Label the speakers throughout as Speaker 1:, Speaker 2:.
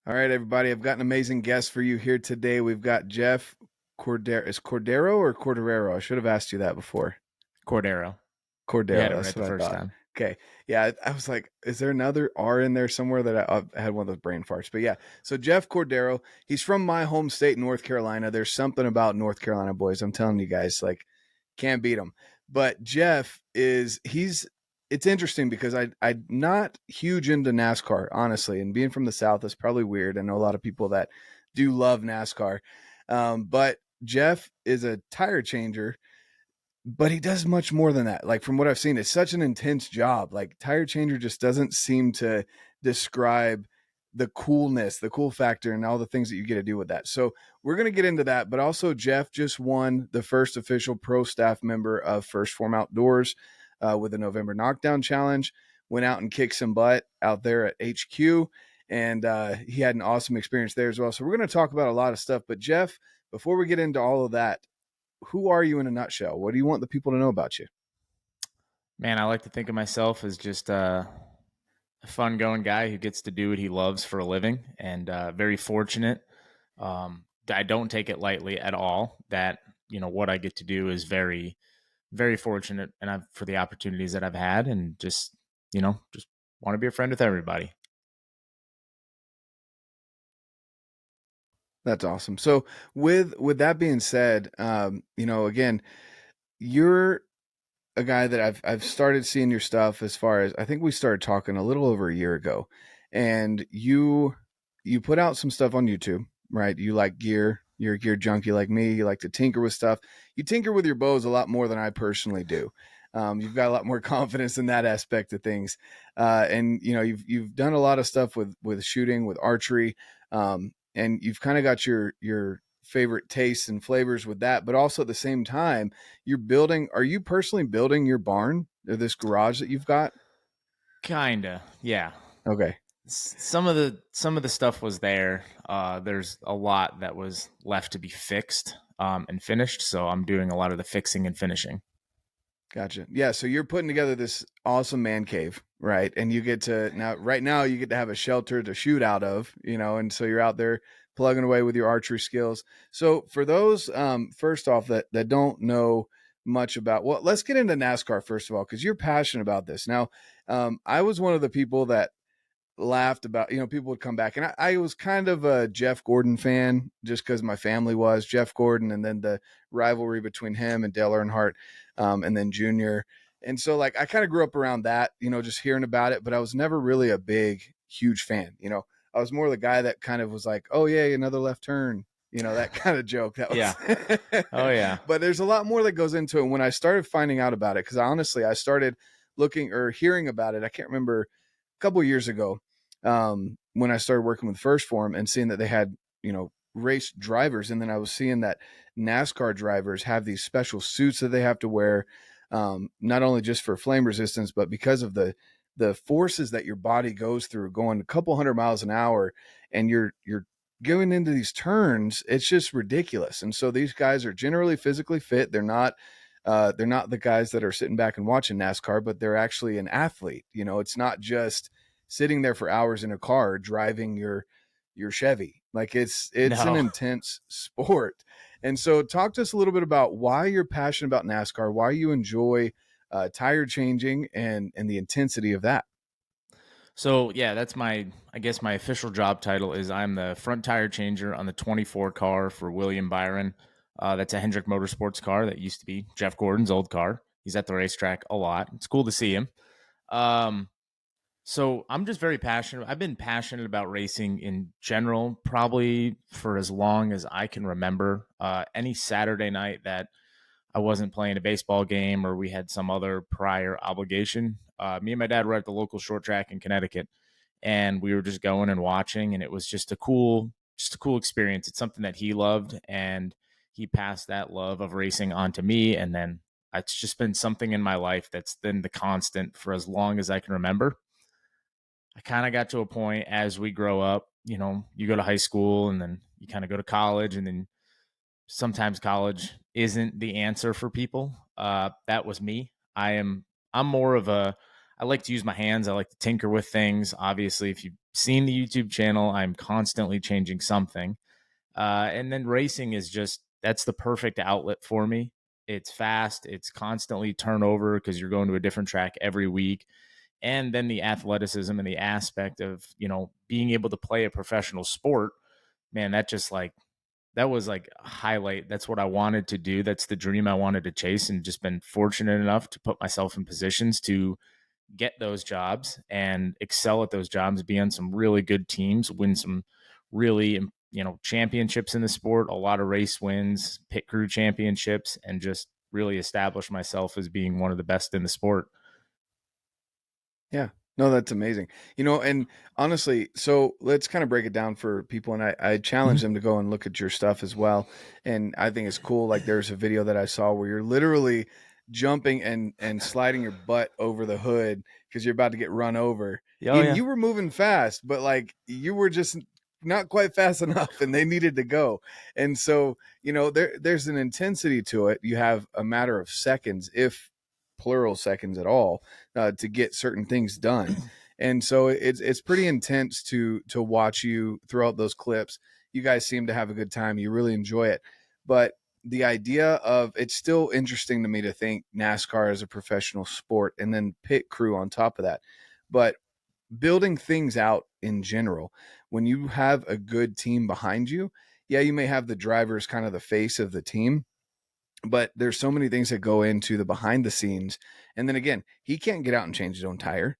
Speaker 1: All right, everybody. I've got an amazing guest for you here today. We've got Jeff Cordero. Is Cordero or Cordero? I should have asked you that before.
Speaker 2: Cordero. You had
Speaker 1: Cordero.
Speaker 2: it
Speaker 1: That's
Speaker 2: right the
Speaker 1: what I
Speaker 2: first
Speaker 1: thought.
Speaker 2: time.
Speaker 1: Okay. Yeah, I was like, is there another R in there somewhere that I had one of those brain farts? But yeah, so Jeff Cordero, he's from my home state, North Carolina. There's something about North Carolina boys. I'm telling you guys, like, can't beat them. But Jeff it's interesting because I'm not huge into NASCAR, honestly, and being from the South is probably weird. I know a lot of people that do love NASCAR, but Jeff is a tire changer, but he does much more than that. Like from what I've seen, it's such an intense job. Like tire changer just doesn't seem to describe the coolness, the cool factor, and all the things that you get to do with that. So we're going to get into that. But also, Jeff just won the first official pro staff member of First Phorm Outdoors with the November Knockdown Challenge. Went out and kicked some butt out there at HQ, and he had an awesome experience there as well. So we're going to talk about a lot of stuff. But Jeff, before we get into all of that, who are you in a nutshell? What do you want the people to know about you?
Speaker 2: Man, I like to think of myself as just a fun going guy who gets to do what he loves for a living, and very fortunate. I don't take it lightly at all that, what I get to do is very, very fortunate, and for the opportunities that I've had, and just want to be a friend with everybody.
Speaker 1: That's awesome. So with that being said, again, you're a guy that I've started seeing your stuff as far as I think we started talking a little over a year ago, and you put out some stuff on YouTube, right? You like gear, you're a gear junkie like me. You like to tinker with stuff. You tinker with your bows a lot more than I personally do. You've got a lot more confidence in that aspect of things, and you've done a lot of stuff with shooting, with archery, and you've kind of got your favorite tastes and flavors with that. But also at the same time, are you personally building your barn or this garage that you've got?
Speaker 2: Kinda, yeah.
Speaker 1: Okay.
Speaker 2: Some of the stuff was there. There's a lot that was left to be fixed and finished, so I'm doing a lot of the fixing and finishing.
Speaker 1: Gotcha. Yeah. So you're putting together this awesome man cave, right? And you get to right now, you get to have a shelter to shoot out of, and so you're out there plugging away with your archery skills. So for those, first off, that don't know much about, well, let's get into NASCAR first of all, because you're passionate about this. Now, I was one of the people that laughed about, people would come back, and I was kind of a Jeff Gordon fan just because my family was Jeff Gordon, and then the rivalry between him and Dale Earnhardt, and then Junior. And so like I kind of grew up around that, just hearing about it, but I was never really a big, huge fan. I was more the guy that kind of was like, oh yeah, another left turn, that kind of joke. That
Speaker 2: Yeah.
Speaker 1: was
Speaker 2: Oh yeah.
Speaker 1: but there's a lot more that goes into it. And when I started finding out about it, because honestly, I started looking or hearing about it, I can't remember, a couple of years ago, when I started working with First Phorm and seeing that they had, race drivers. And then I was seeing that NASCAR drivers have these special suits that they have to wear, not only just for flame resistance, but because of the forces that your body goes through going a couple hundred miles an hour, and you're going into these turns. It's just ridiculous. And so these guys are generally physically fit. They're not the guys that are sitting back and watching NASCAR, but they're actually an athlete. It's not just sitting there for hours in a car driving your Chevy. Like it's an
Speaker 2: No.
Speaker 1: intense sport. And so talk to us a little bit about why you're passionate about NASCAR, why you enjoy tire changing and the intensity of that.
Speaker 2: So yeah, that's I guess my official job title is I'm the front tire changer on the 24 car for William Byron. That's a Hendrick Motorsports car that used to be Jeff Gordon's old car. He's at the racetrack a lot. It's cool to see him. Um, so I'm just very passionate. I've been passionate about racing in general, probably for as long as I can remember. Any Saturday night that I wasn't playing a baseball game or we had some other prior obligation, me and my dad were at the local short track in Connecticut, and we were just going and watching, and it was just a cool experience. It's something that he loved, and he passed that love of racing on to me, and then it's just been something in my life that's been the constant for as long as I can remember. I kind of got to a point as we grow up, you go to high school and then you kind of go to college, and then sometimes college isn't the answer for people. That was me. I'm more of a I like to use my hands. I like to tinker with things. Obviously, if you've seen the YouTube channel, I'm constantly changing something. And then racing is just that's the perfect outlet for me. It's fast, it's constantly turnover because you're going to a different track every week. And then the athleticism and the aspect of, being able to play a professional sport, man, that just like that was like a highlight. That's what I wanted to do. That's the dream I wanted to chase, and just been fortunate enough to put myself in positions to get those jobs and excel at those jobs, be on some really good teams, win some really, championships in the sport, a lot of race wins, pit crew championships, and just really establish myself as being one of the best in the sport.
Speaker 1: Yeah. No, that's amazing. And honestly, so let's kind of break it down for people. And I challenge
Speaker 2: Mhm.
Speaker 1: them to go and look at your stuff as well. And I think it's cool. Like there's a video that I saw where you're literally jumping and sliding your butt over the hood because you're about to get run over.
Speaker 2: Oh
Speaker 1: And
Speaker 2: yeah.
Speaker 1: you were moving fast, but like you were just not quite fast enough and they needed to go. And so, there's an intensity to it. You have a matter of seconds, if plural seconds at all, to get certain things done. And so it's pretty intense to watch you throughout those clips. You guys seem to have a good time. You really enjoy it. But the idea of it's still interesting to me to think NASCAR is a professional sport and then pit crew on top of that. But building things out in general, when you have a good team behind you, yeah, you may have the drivers kind of the face of the team, but there's so many things that go into the behind the scenes. And then again, he can't get out and change his own tire.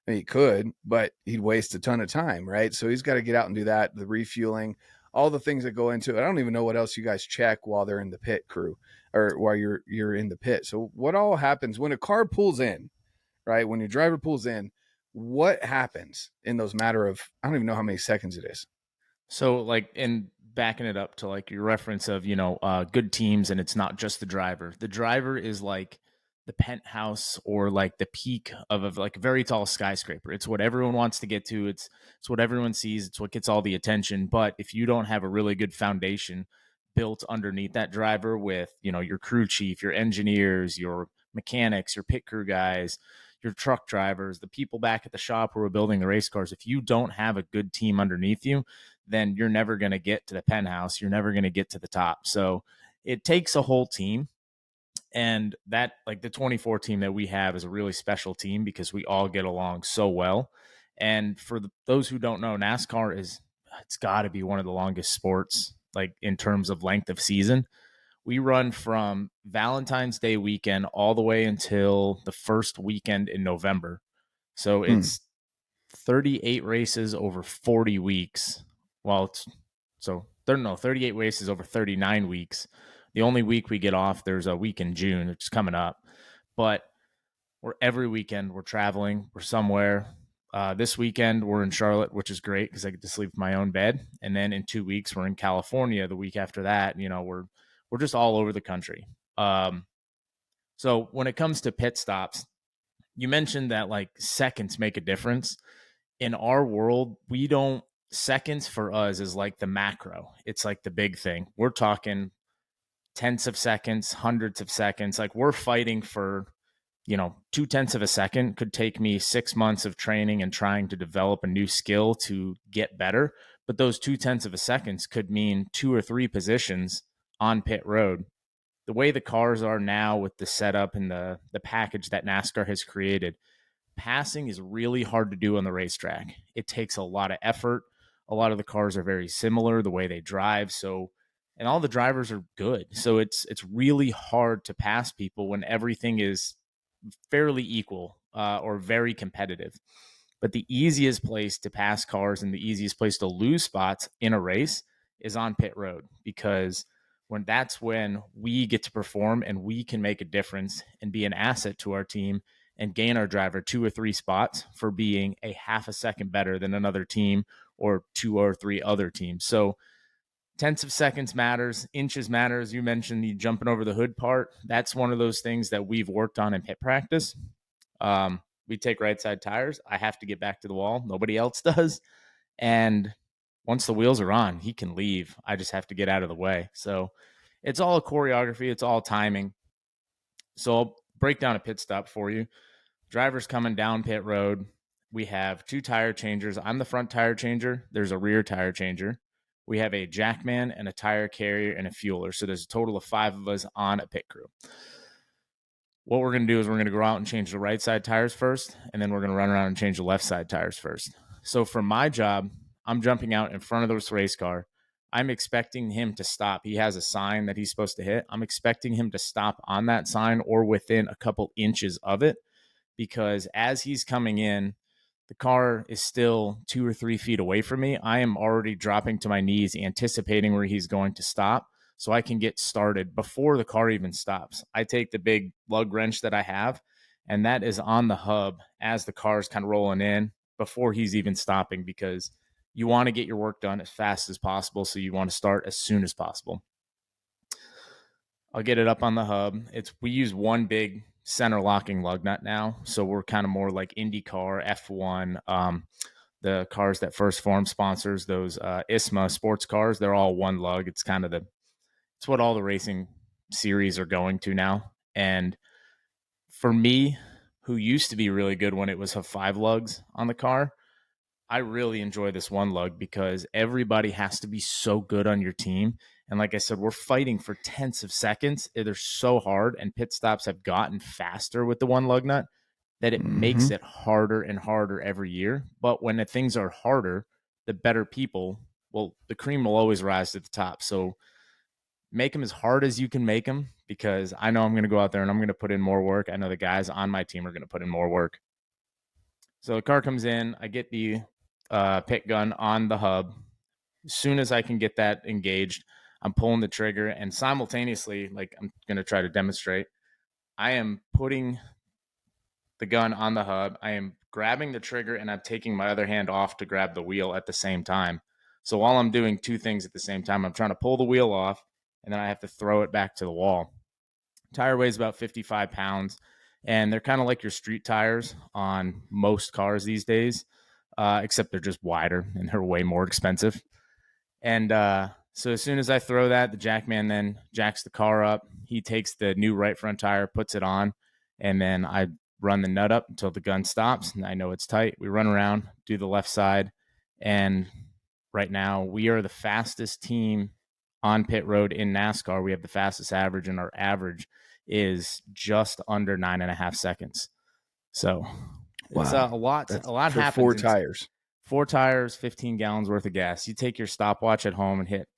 Speaker 1: I mean, he could, but he'd waste a ton of time, right? So he's got to get out and do that, the refueling, all the things that go into it. I don't even know what else you guys check while they're in the pit crew or while you're in the pit. So what all happens when a car pulls in, right? When your driver pulls in, what happens in those matter of I don't even know how many seconds it is.
Speaker 2: So like, and backing it up to like your reference of, good teams, and it's not just the driver. The driver is like the penthouse or like the peak of like a very tall skyscraper. It's what everyone wants to get to. It's what everyone sees. It's what gets all the attention. But if you don't have a really good foundation built underneath that driver with, your crew chief, your engineers, your mechanics, your pit crew guys, your truck drivers, the people back at the shop who are building the race cars, if you don't have a good team underneath you, then you're never going to get to the penthouse. You're never going to get to the top. So it takes a whole team. And that, like the 24 team that we have, is a really special team because we all get along so well. And for those who don't know, NASCAR it's got to be one of the longest sports, like in terms of length of season. We run from Valentine's Day weekend all the way until the first weekend in November. So
Speaker 1: Hmm.
Speaker 2: it's 38 races over 40 weeks. Well, it's so there no 38 races over 39 weeks. The only week we get off, there's a week in June, which is coming up. But every weekend we're traveling, we're somewhere. This weekend we're in Charlotte, which is great because I get to sleep in my own bed. And then in 2 weeks we're in California. The week after that, we're just all over the country. So when it comes to pit stops, you mentioned that like seconds make a difference. In our world, we don't seconds for us is like the macro. It's like the big thing. We're talking tenths of seconds, hundreds of seconds. Like we're fighting for, 2 tenths of a second could take me 6 months of training and trying to develop a new skill to get better. But those 2 tenths of a seconds could mean two or three positions on pit road. The way the cars are now with the setup and the package that NASCAR has created, passing is really hard to do on the racetrack. It takes a lot of effort. A lot of the cars are very similar, the way they drive. So, and all the drivers are good. So it's really hard to pass people when everything is fairly equal or very competitive. But the easiest place to pass cars and the easiest place to lose spots in a race is on pit road, because when we get to perform and we can make a difference and be an asset to our team and gain our driver 2 or 3 spots for being a half a second better than another team or two or three other teams. So tenths of seconds matters, inches matters. You mentioned the jumping over the hood part. That's one of those things that we've worked on in pit practice. We take right side tires. I have to get back to the wall. Nobody else does. And once the wheels are on, he can leave. I just have to get out of the way. So it's all a choreography. It's all timing. So I'll break down a pit stop for you. Driver's coming down pit road. We have 2 tire changers. I'm the front tire changer. There's a rear tire changer. We have a jackman and a tire carrier and a fueler. So there's a total of 5 of us on a pit crew. What we're going to do is we're going to go out and change the right side tires first, and then we're going to run around and change the left side tires first. So for my job, I'm jumping out in front of this race car. I'm expecting him to stop. He has a sign that he's supposed to hit. I'm expecting him to stop on that sign or within a couple inches of it, because as he's coming in, the car is still 2 or 3 feet away from me. I am already dropping to my knees, anticipating where he's going to stop so I can get started before the car even stops. I take the big lug wrench that I have, and that is on the hub as the car is kind of rolling in before he's even stopping, because you want to get your work done as fast as possible. So you want to start as soon as possible. I'll get it up on the hub. We use one big center locking lug nut now. So we're kind of more like IndyCar, F1, the cars that First Phorm sponsors, those ISMA sports cars, they're all one lug. It's kind of it's what all the racing series are going to now. And for me, who used to be really good when it was 5 lugs on the car, I really enjoy this one lug because everybody has to be so good on your team. And like I said, we're fighting for tenths of seconds. They're so hard, and pit stops have gotten faster with the one lug nut that it makes it harder and harder every year. But when the things are harder, the better people, well, the cream will always rise to the top. So make them as hard as you can make them, because I know I'm going to go out there and I'm going to put in more work. I know the guys on my team are going to put in more work. So the car comes in, I get the pit gun on the hub. As soon as I can get that engaged, I'm pulling the trigger, and simultaneously, like I'm going to try to demonstrate, I am putting the gun on the hub. I am grabbing the trigger, and I'm taking my other hand off to grab the wheel at the same time. So while I'm doing 2 things at the same time, I'm trying to pull the wheel off, and then I have to throw it back to the wall. Tire weighs about 55 pounds, and they're kind of like your street tires on most cars these days, except they're just wider and they're way more expensive. And so as soon as I throw that, the jackman then jacks the car up. He takes the new right front tire, puts it on, and then I run the nut up until the gun stops, and I know it's tight. We run around, do the left side, and right now we are the fastest team on pit road in NASCAR. We have the fastest average, and our average is just under 9.5 seconds. So it's a lot.
Speaker 1: That's
Speaker 2: a lot
Speaker 1: for
Speaker 2: happens.
Speaker 1: 4 tires.
Speaker 2: 4 tires, 15 gallons worth of gas. You take your stopwatch at home and hit,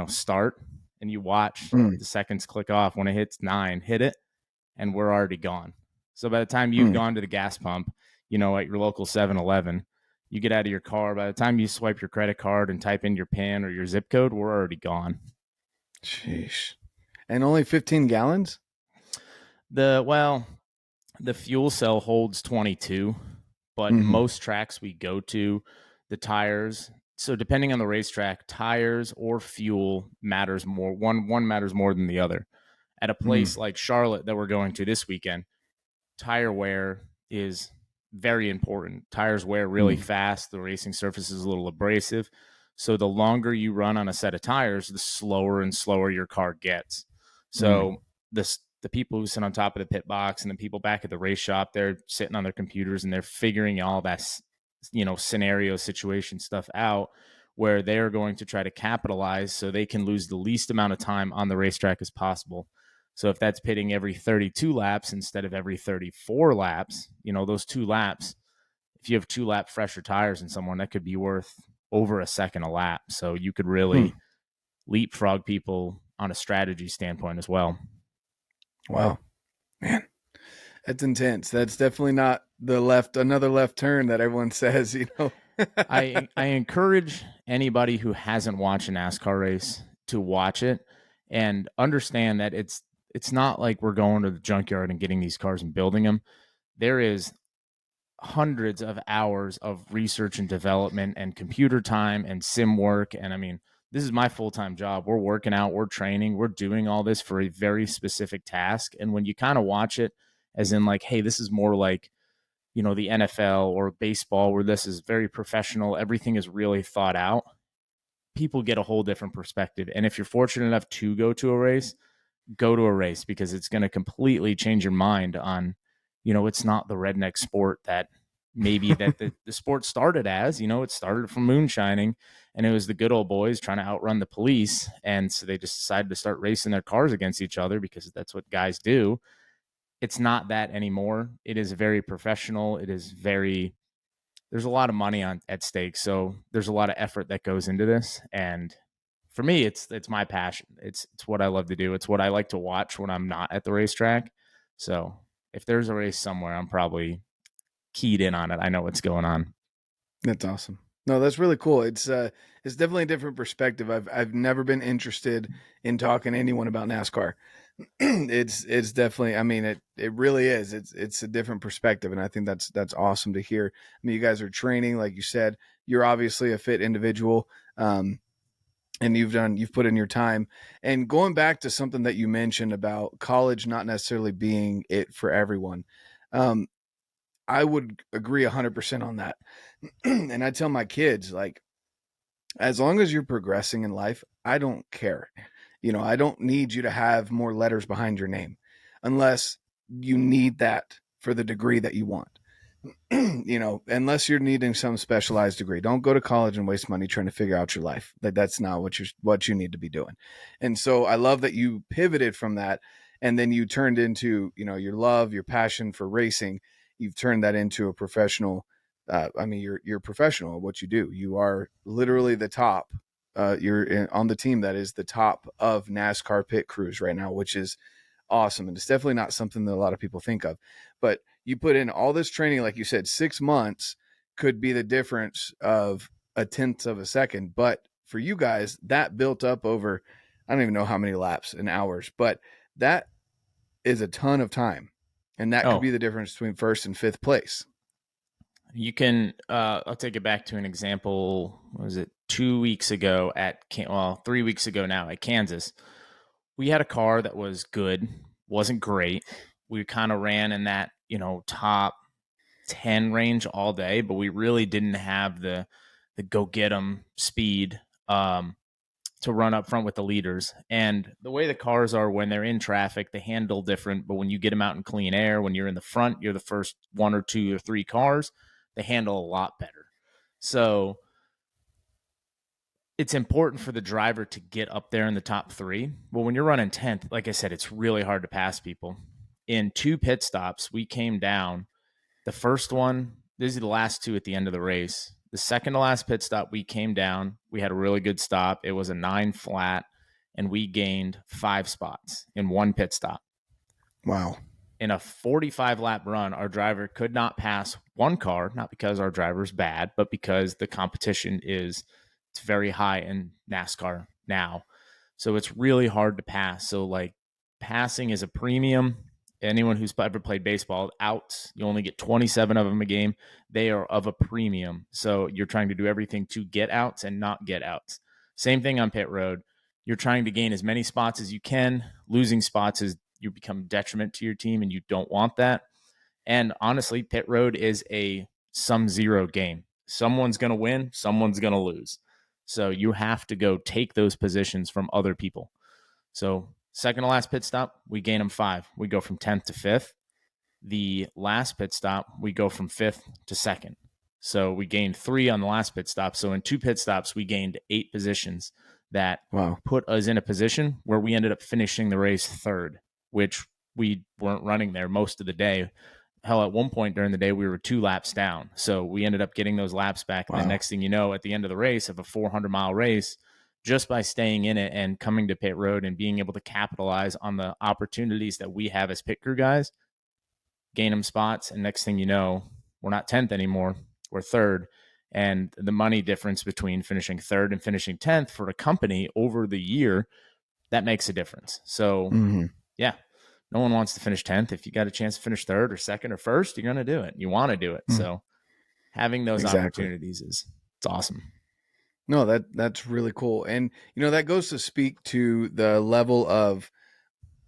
Speaker 2: start, and you watch the seconds click off. When it hits 9, hit it, and we're already gone. So by the time you've gone to the gas pump, at your local 7-Eleven, you get out of your car. By the time you swipe your credit card and type in your PIN or your zip code, we're already gone.
Speaker 1: Sheesh. And only 15 gallons?
Speaker 2: The fuel cell holds 22, but most tracks we go to, the tires, so depending on the racetrack, tires or fuel matters more. One matters more than the other. At a place like Charlotte that we're going to this weekend, tire wear is very important. Tires wear really fast. The racing surface is a little abrasive. So the longer you run on a set of tires, the slower and slower your car gets. So the people who sit on top of the pit box and the people back at the race shop, they're sitting on their computers and they're figuring all that, scenario, situation stuff out, where they're going to try to capitalize so they can lose the least amount of time on the racetrack as possible. So if that's pitting every 32 laps instead of every 34 laps, those 2 laps, if you have 2 lap fresher tires in someone, that could be worth over a second a lap. So you could really leapfrog people on a strategy standpoint as well.
Speaker 1: Wow, man, that's intense. That's definitely not another left turn that everyone says,
Speaker 2: I encourage anybody who hasn't watched a NASCAR race to watch it and understand that it's not like we're going to the junkyard and getting these cars and building them. There is hundreds of hours of research and development and computer time and sim work. And I mean, this is my full-time job. We're working out, we're training, we're doing all this for a very specific task. And when you kind of watch it as in like, hey, this is more like, the NFL or baseball, where this is very professional, everything is really thought out, people get a whole different perspective. And if you're fortunate enough to go to a race, go to a race, because it's going to completely change your mind on, it's not the redneck sport that maybe that the sport started as. It started from moonshining, and it was the good old boys trying to outrun the police. And so they just decided to start racing their cars against each other because that's what guys do. It's not that anymore. It is very professional. There's a lot of money at stake. So there's a lot of effort that goes into this. And for me, it's my passion. It's what I love to do. It's what I like to watch when I'm not at the racetrack. So if there's a race somewhere, I'm probably keyed in on it. I know what's going on.
Speaker 1: That's awesome. No, that's really cool. It's definitely a different perspective. I've never been interested in talking to anyone about NASCAR. It's definitely, I mean, it really is. It's a different perspective, and I think that's awesome to hear. I mean, you guys are training, like you said. You're obviously a fit individual, and you've put in your time. And going back to something that you mentioned about college not necessarily being it for everyone, um, I would agree 100% on that. And I tell my kids, like, as long as you're progressing in life, I don't care. I don't need you to have more letters behind your name unless you need that for the degree that you want. Unless you're needing some specialized degree, don't go to college and waste money trying to figure out your life. That's not what you need to be doing. And so I love that you pivoted from that, and then you turned into, your love, your passion for racing. You've turned that into a professional. You're professional at what you do. You are literally the top. On the team that is the top of NASCAR pit crews right now, which is awesome. And it's definitely not something that a lot of people think of. But you put in all this training, like you said, 6 months could be the difference of a tenth of a second. But for you guys, that built up over, I don't even know how many laps and hours, but that is a ton of time. And that could
Speaker 2: Oh,
Speaker 1: be the difference between first and fifth place.
Speaker 2: you can. I'll take it back to an example. What was it 2 weeks ago 3 weeks ago now at Kansas? We had a car that was good, wasn't great. We kind of ran in that top 10 range all day, but we really didn't have the go get 'em speed to run up front with the leaders. And the way the cars are when they're in traffic, they handle different. But when you get them out in clean air, when you're in the front, you're the first one or two or three cars, they handle a lot better. So it's important for the driver to get up there in the top three. Well, when you're running 10th, like I said, it's really hard to pass people. In 2 pit stops, we came down. The first one, these are the last 2 at the end of the race. The second to last pit stop, we came down. We had a really good stop. It was a 9 flat, and we gained 5 spots in 1 pit stop.
Speaker 1: Wow.
Speaker 2: In a 45 lap run, our driver could not pass 1 car, not because our driver's bad, but because the competition it's very high in NASCAR now. So it's really hard to pass. So like passing is a premium. Anyone who's ever played baseball, outs, you only get 27 of them a game. They are of a premium. So you're trying to do everything to get outs and not get outs. Same thing on pit road. You're trying to gain as many spots as you can. Losing spots is you become detriment to your team, and you don't want that. And honestly, pit road is a sum zero game. Someone's going to win, someone's going to lose. So you have to go take those positions from other people. So second to last pit stop, we gain them 5. We go from 10th to 5th. The last pit stop, we go from 5th to 2nd. So we gained 3 on the last pit stop. So in 2 pit stops, we gained 8 positions that put us in a position where we ended up finishing the race 3rd, which we weren't running there most of the day. Hell, at one point during the day, we were 2 laps down. So we ended up getting those laps back. And the next thing you know, at the end of the race, of a 400-mile race, just by staying in it and coming to pit road and being able to capitalize on the opportunities that we have as pit crew guys, gain them spots. And next thing you know, we're not 10th anymore. We're 3rd. And the money difference between finishing 3rd and finishing 10th for a company over the year, that makes a difference. So, yeah, no one wants to finish 10th. If you got a chance to finish 3rd or 2nd or 1st, you're going to do it. You want to do it. So having those opportunities it's awesome.
Speaker 1: No, that's really cool. And, that goes to speak to the level of,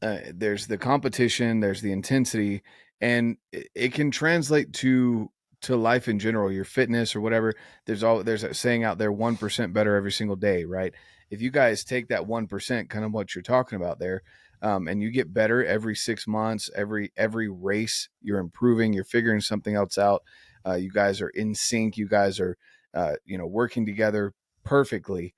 Speaker 1: there's the competition, there's the intensity, and it can translate to life in general, your fitness or whatever. There's a saying out there, 1% better every single day, right? If you guys take that 1%, kind of what you're talking about there, and you get better every 6 months. Every race, you're improving. You're figuring something else out. You guys are in sync. You guys are working together perfectly.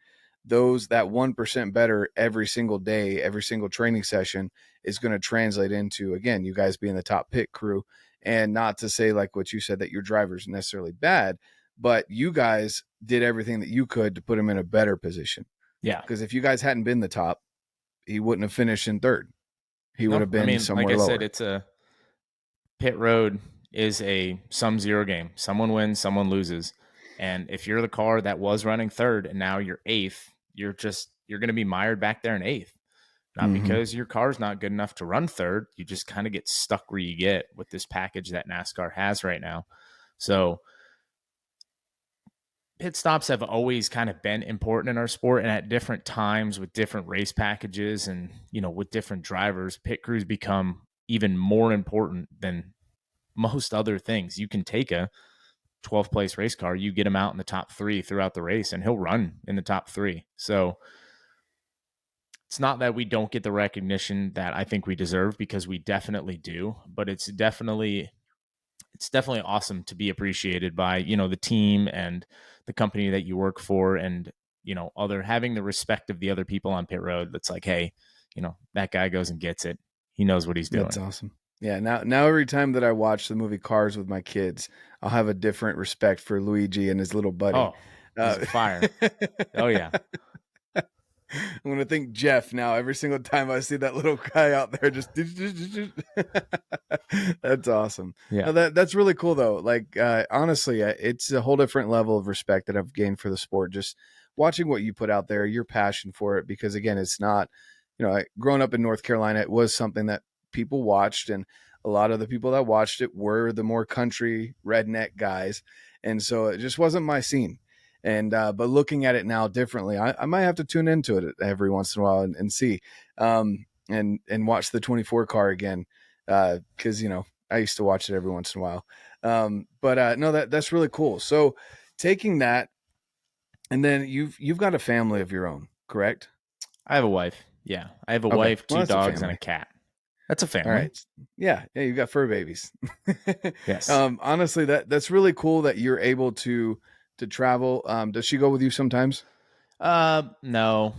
Speaker 1: That 1% better every single day, every single training session is going to translate into, again, you guys being the top pit crew. And not to say, like what you said, that your driver's necessarily bad, but you guys did everything that you could to put him in a better position.
Speaker 2: Yeah.
Speaker 1: Because if you guys hadn't been the top, he wouldn't have finished in third. He would
Speaker 2: No,
Speaker 1: have
Speaker 2: I
Speaker 1: been
Speaker 2: mean, like
Speaker 1: somewhere
Speaker 2: I said,
Speaker 1: lower.
Speaker 2: it's a pit road is a sum zero game. Someone wins, someone loses. And if you're the car that was running third and now you're eighth, you're going to be mired back there in eighth. Not
Speaker 1: Mm-hmm.
Speaker 2: because your car's not good enough to run third. You just kind of get stuck where you get with this package that NASCAR has right now. So pit stops have always kind of been important in our sport, and at different times with different race packages and, with different drivers, pit crews become even more important than most other things. You can take a 12th place race car, you get him out in the top 3 throughout the race, and he'll run in the top 3. So it's not that we don't get the recognition that I think we deserve, because we definitely do, but it's definitely awesome to be appreciated by, the team and the company that you work for, and, having the respect of the other people on pit road. That's like, hey, that guy goes and gets it. He knows what he's
Speaker 1: That's
Speaker 2: doing.
Speaker 1: awesome. Yeah. Now every time that I watch the movie Cars with my kids, I'll have a different respect for Luigi and his little buddy.
Speaker 2: Oh, he's a fire. Oh yeah.
Speaker 1: I'm gonna think Jeff now every single time I see that little guy out there. Just that's awesome.
Speaker 2: Yeah.
Speaker 1: No, that's really cool though. Like honestly, it's a whole different level of respect that I've gained for the sport. Just watching what you put out there, your passion for it. Because again, it's not, growing up in North Carolina, it was something that people watched, and a lot of the people that watched it were the more country redneck guys, and so it just wasn't my scene. And but looking at it now differently, I might have to tune into it every once in a while and see, and watch the 24 car again, because I used to watch it every once in a while. But no, that's really cool. So taking that, and then you've got a family of your own, correct?
Speaker 2: I have a wife. Yeah. I have a
Speaker 1: Okay,
Speaker 2: wife,
Speaker 1: well
Speaker 2: 2
Speaker 1: that's a
Speaker 2: dogs, and a
Speaker 1: family.
Speaker 2: cat. That's a
Speaker 1: All
Speaker 2: family.
Speaker 1: right, yeah, you got fur babies.
Speaker 2: Yes.
Speaker 1: Honestly, that's really cool that you're able to travel. Does she go with you sometimes?
Speaker 2: No.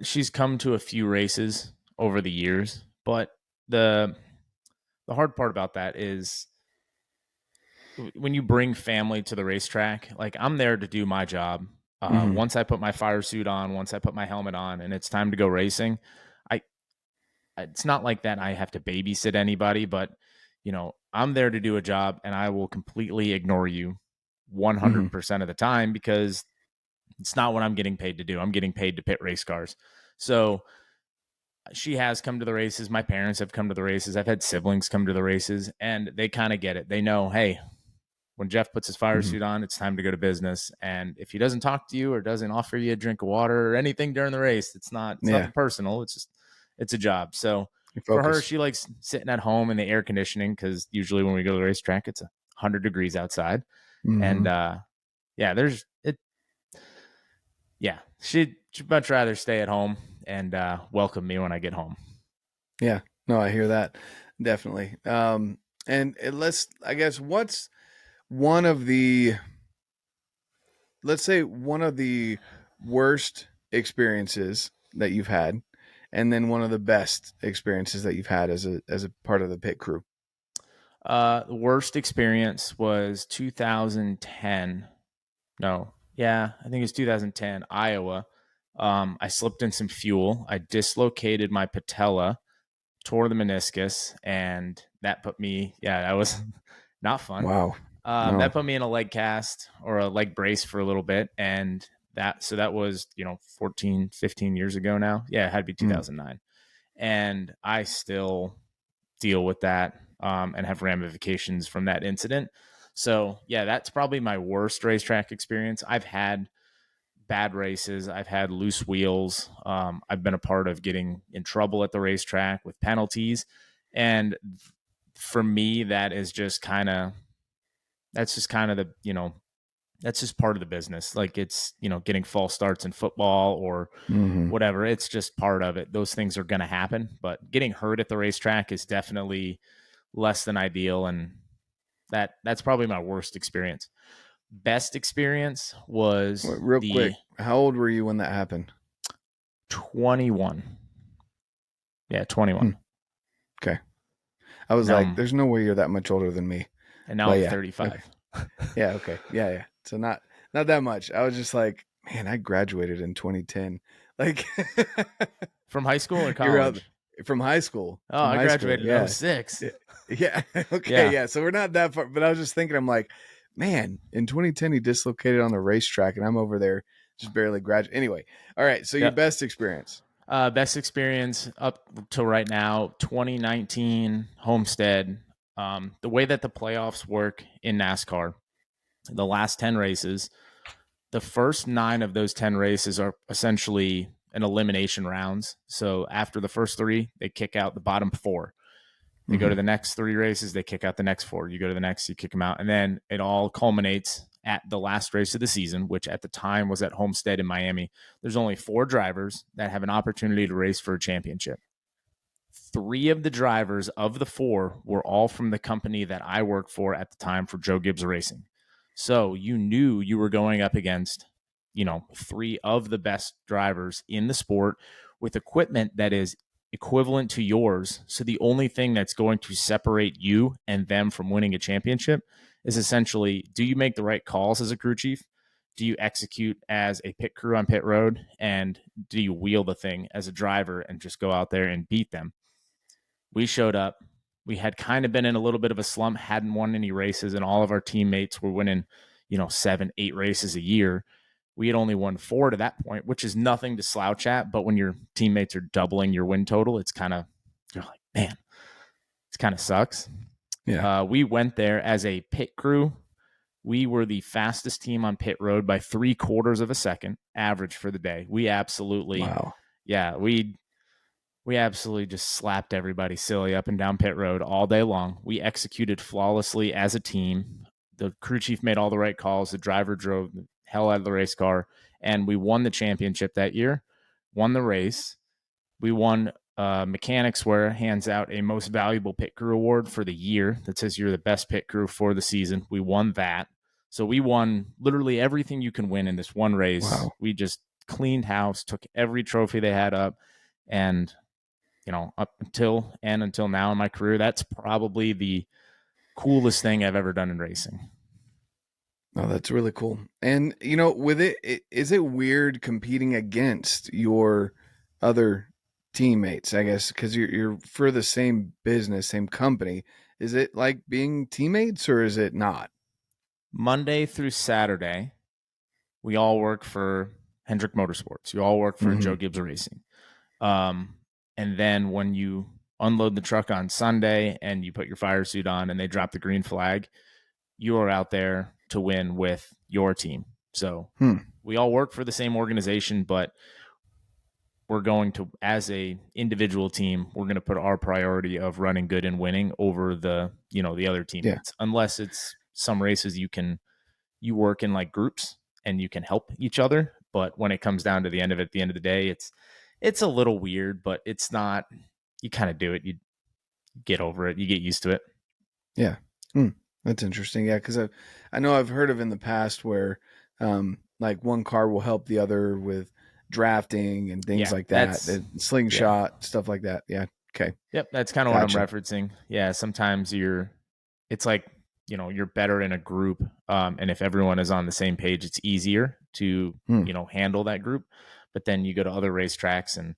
Speaker 2: She's come to a few races over the years, but the hard part about that is when you bring family to the racetrack. Like, I'm there to do my job.
Speaker 1: Mm-hmm.
Speaker 2: Once I put my fire suit on, once I put my helmet on, and it's time to go racing, I it's not like that I have to babysit anybody, but I'm there to do a job, and I will completely ignore you
Speaker 1: Mm-hmm.
Speaker 2: 100% of the time, because it's not what I'm getting paid to do. I'm getting paid to pit race cars. So she has come to the races. My parents have come to the races. I've had siblings come to the races, and they kind of get it. They know, hey, when Jeff puts his fire
Speaker 1: Mm-hmm.
Speaker 2: suit on, it's time to go to business. And if he doesn't talk to you or doesn't offer you a drink of water or anything during the race, it's
Speaker 1: Yeah,
Speaker 2: nothing personal. It's a job. So
Speaker 1: you're
Speaker 2: for her,
Speaker 1: focused.
Speaker 2: she likes sitting at home in the air conditioning, because usually when we go to the racetrack, it's 100 degrees outside.
Speaker 1: Mm-hmm.
Speaker 2: And yeah, there's it. Yeah, she'd much rather stay at home and welcome me when I get home.
Speaker 1: Yeah, no, I hear that definitely. And let's, I guess, what's one of the, let's say, one of the worst experiences that you've had, and then one of the best experiences that you've had as a part of the pit crew.
Speaker 2: The worst experience was 2010. No, yeah, I think it's 2010, Iowa. I slipped in some fuel. I dislocated my patella, tore the meniscus, and that put me, yeah, that was not fun.
Speaker 1: Wow. No.
Speaker 2: That put me in a leg cast or a leg brace for a little bit. And that was, 14, 15 years ago now. Yeah, it had to be
Speaker 1: Mm.
Speaker 2: 2009. And I still deal with that, and have ramifications from that incident. So yeah, that's probably my worst racetrack experience. I've had bad races. I've had loose wheels. I've been a part of getting in trouble at the racetrack with penalties. And for me, that's just kind of the, that's just part of the business. Like it's, getting false starts in football or
Speaker 1: Hmm.
Speaker 2: whatever. It's just part of it. Those things are going to happen, but getting hurt at the racetrack is definitely less than ideal. And that's probably my worst experience. Best experience was
Speaker 1: Real
Speaker 2: the
Speaker 1: quick, how old were you when that happened?
Speaker 2: 21. Yeah,
Speaker 1: Hmm.
Speaker 2: 21.
Speaker 1: Okay. I was
Speaker 2: Now
Speaker 1: like,
Speaker 2: I'm,
Speaker 1: there's no way you're that much older than me.
Speaker 2: and now
Speaker 1: But
Speaker 2: I'm
Speaker 1: yeah. Okay.
Speaker 2: 35.
Speaker 1: Yeah. Okay. Yeah. Yeah. So not that much. I was just like, man, I graduated in 2010. Like,
Speaker 2: From high school or
Speaker 1: you're out
Speaker 2: college?
Speaker 1: from high school.
Speaker 2: Oh,
Speaker 1: From
Speaker 2: I
Speaker 1: high school.
Speaker 2: graduated in
Speaker 1: Yeah.
Speaker 2: '06.
Speaker 1: Yeah. Yeah. Okay.
Speaker 2: Yeah.
Speaker 1: Yeah. So we're not that far. But I was just thinking, I'm like, man, in 2010 he dislocated on the racetrack, and I'm over there just barely graduating. Anyway. All right. So your
Speaker 2: Yep.
Speaker 1: best experience.
Speaker 2: Best experience up till right now, 2019 Homestead. The way that the playoffs work in NASCAR, the last 10 races, the first 9 of those 10 races are essentially an elimination rounds. So after the first 3, they kick out the bottom 4. They go to
Speaker 1: Hmm.
Speaker 2: the next 3 races, they kick out the next 4. You go to the next, you kick them out. And then it all culminates at the last race of the season, which at the time was at Homestead in Miami. There's only 4 drivers that have an opportunity to race for a championship. 3 of the drivers of the 4 were all from the company that I worked for at the time for Joe Gibbs Racing. So you knew you were going up against, 3 of the best drivers in the sport with equipment that is equivalent to yours. So the only thing that's going to separate you and them from winning a championship is essentially, do you make the right calls as a crew chief? Do you execute as a pit crew on pit road? And do you wheel the thing as a driver and just go out there and beat them? We showed up. We had kind of been in a little bit of a slump, hadn't won any races, and all of our teammates were winning, 7, 8 races a year. We had only won 4 to that point, which is nothing to slouch at. But when your teammates are doubling your win total, it's kind of, you're like, man, it kind of sucks.
Speaker 1: Yeah.
Speaker 2: We went there as a pit crew. We were the fastest team on pit road by 3/4 of a second average for the day. We absolutely,
Speaker 1: Wow.
Speaker 2: yeah, we absolutely just slapped everybody silly up and down pit road all day long. We executed flawlessly as a team. The crew chief made all the right calls. The driver drove the hell out of the race car, and we won the championship that year, won the race. We won Mechanics Wear hands out a most valuable pit crew award for the year that says you're the best pit crew for the season. We won that. So we won literally everything you can win in this one race.
Speaker 1: Wow.
Speaker 2: We just cleaned house, took every trophy they had up, and up until now in my career, that's probably the coolest thing I've ever done in racing.
Speaker 1: Oh, that's really cool. And with is it weird competing against your other teammates? I guess because you're for the same business, same company. Is it like being teammates, or is it not?
Speaker 2: Monday through Saturday, we all work for Hendrick Motorsports. You all work for
Speaker 1: Hmm.
Speaker 2: Joe Gibbs Racing. And then when you unload the truck on Sunday and you put your fire suit on and they drop the green flag, you are out there to win with your team. So
Speaker 1: Hmm.
Speaker 2: we all work for the same organization, but we're going to, as a individual team, we're going to put our priority of running good and winning over the other
Speaker 1: Yeah.
Speaker 2: teammates, unless it's some races you work in like groups and you can help each other. But when it comes down to the end of it, at the end of the day, it's a little weird, but it's not, you kind of do it. You get over it. You get used to it.
Speaker 1: Yeah. Hmm. That's interesting. Yeah, because I know I've heard of in the past where like one car will help the other with drafting and things
Speaker 2: Yeah.
Speaker 1: like that,
Speaker 2: Yeah.
Speaker 1: slingshot stuff like that. Yeah. Okay.
Speaker 2: Yep. That's kind of what I'm
Speaker 1: Gotcha.
Speaker 2: referencing. Yeah. Sometimes it's like, you're better in a group. And if everyone is on the same page, it's easier to,
Speaker 1: Hmm.
Speaker 2: handle that group. But then you go to other racetracks and,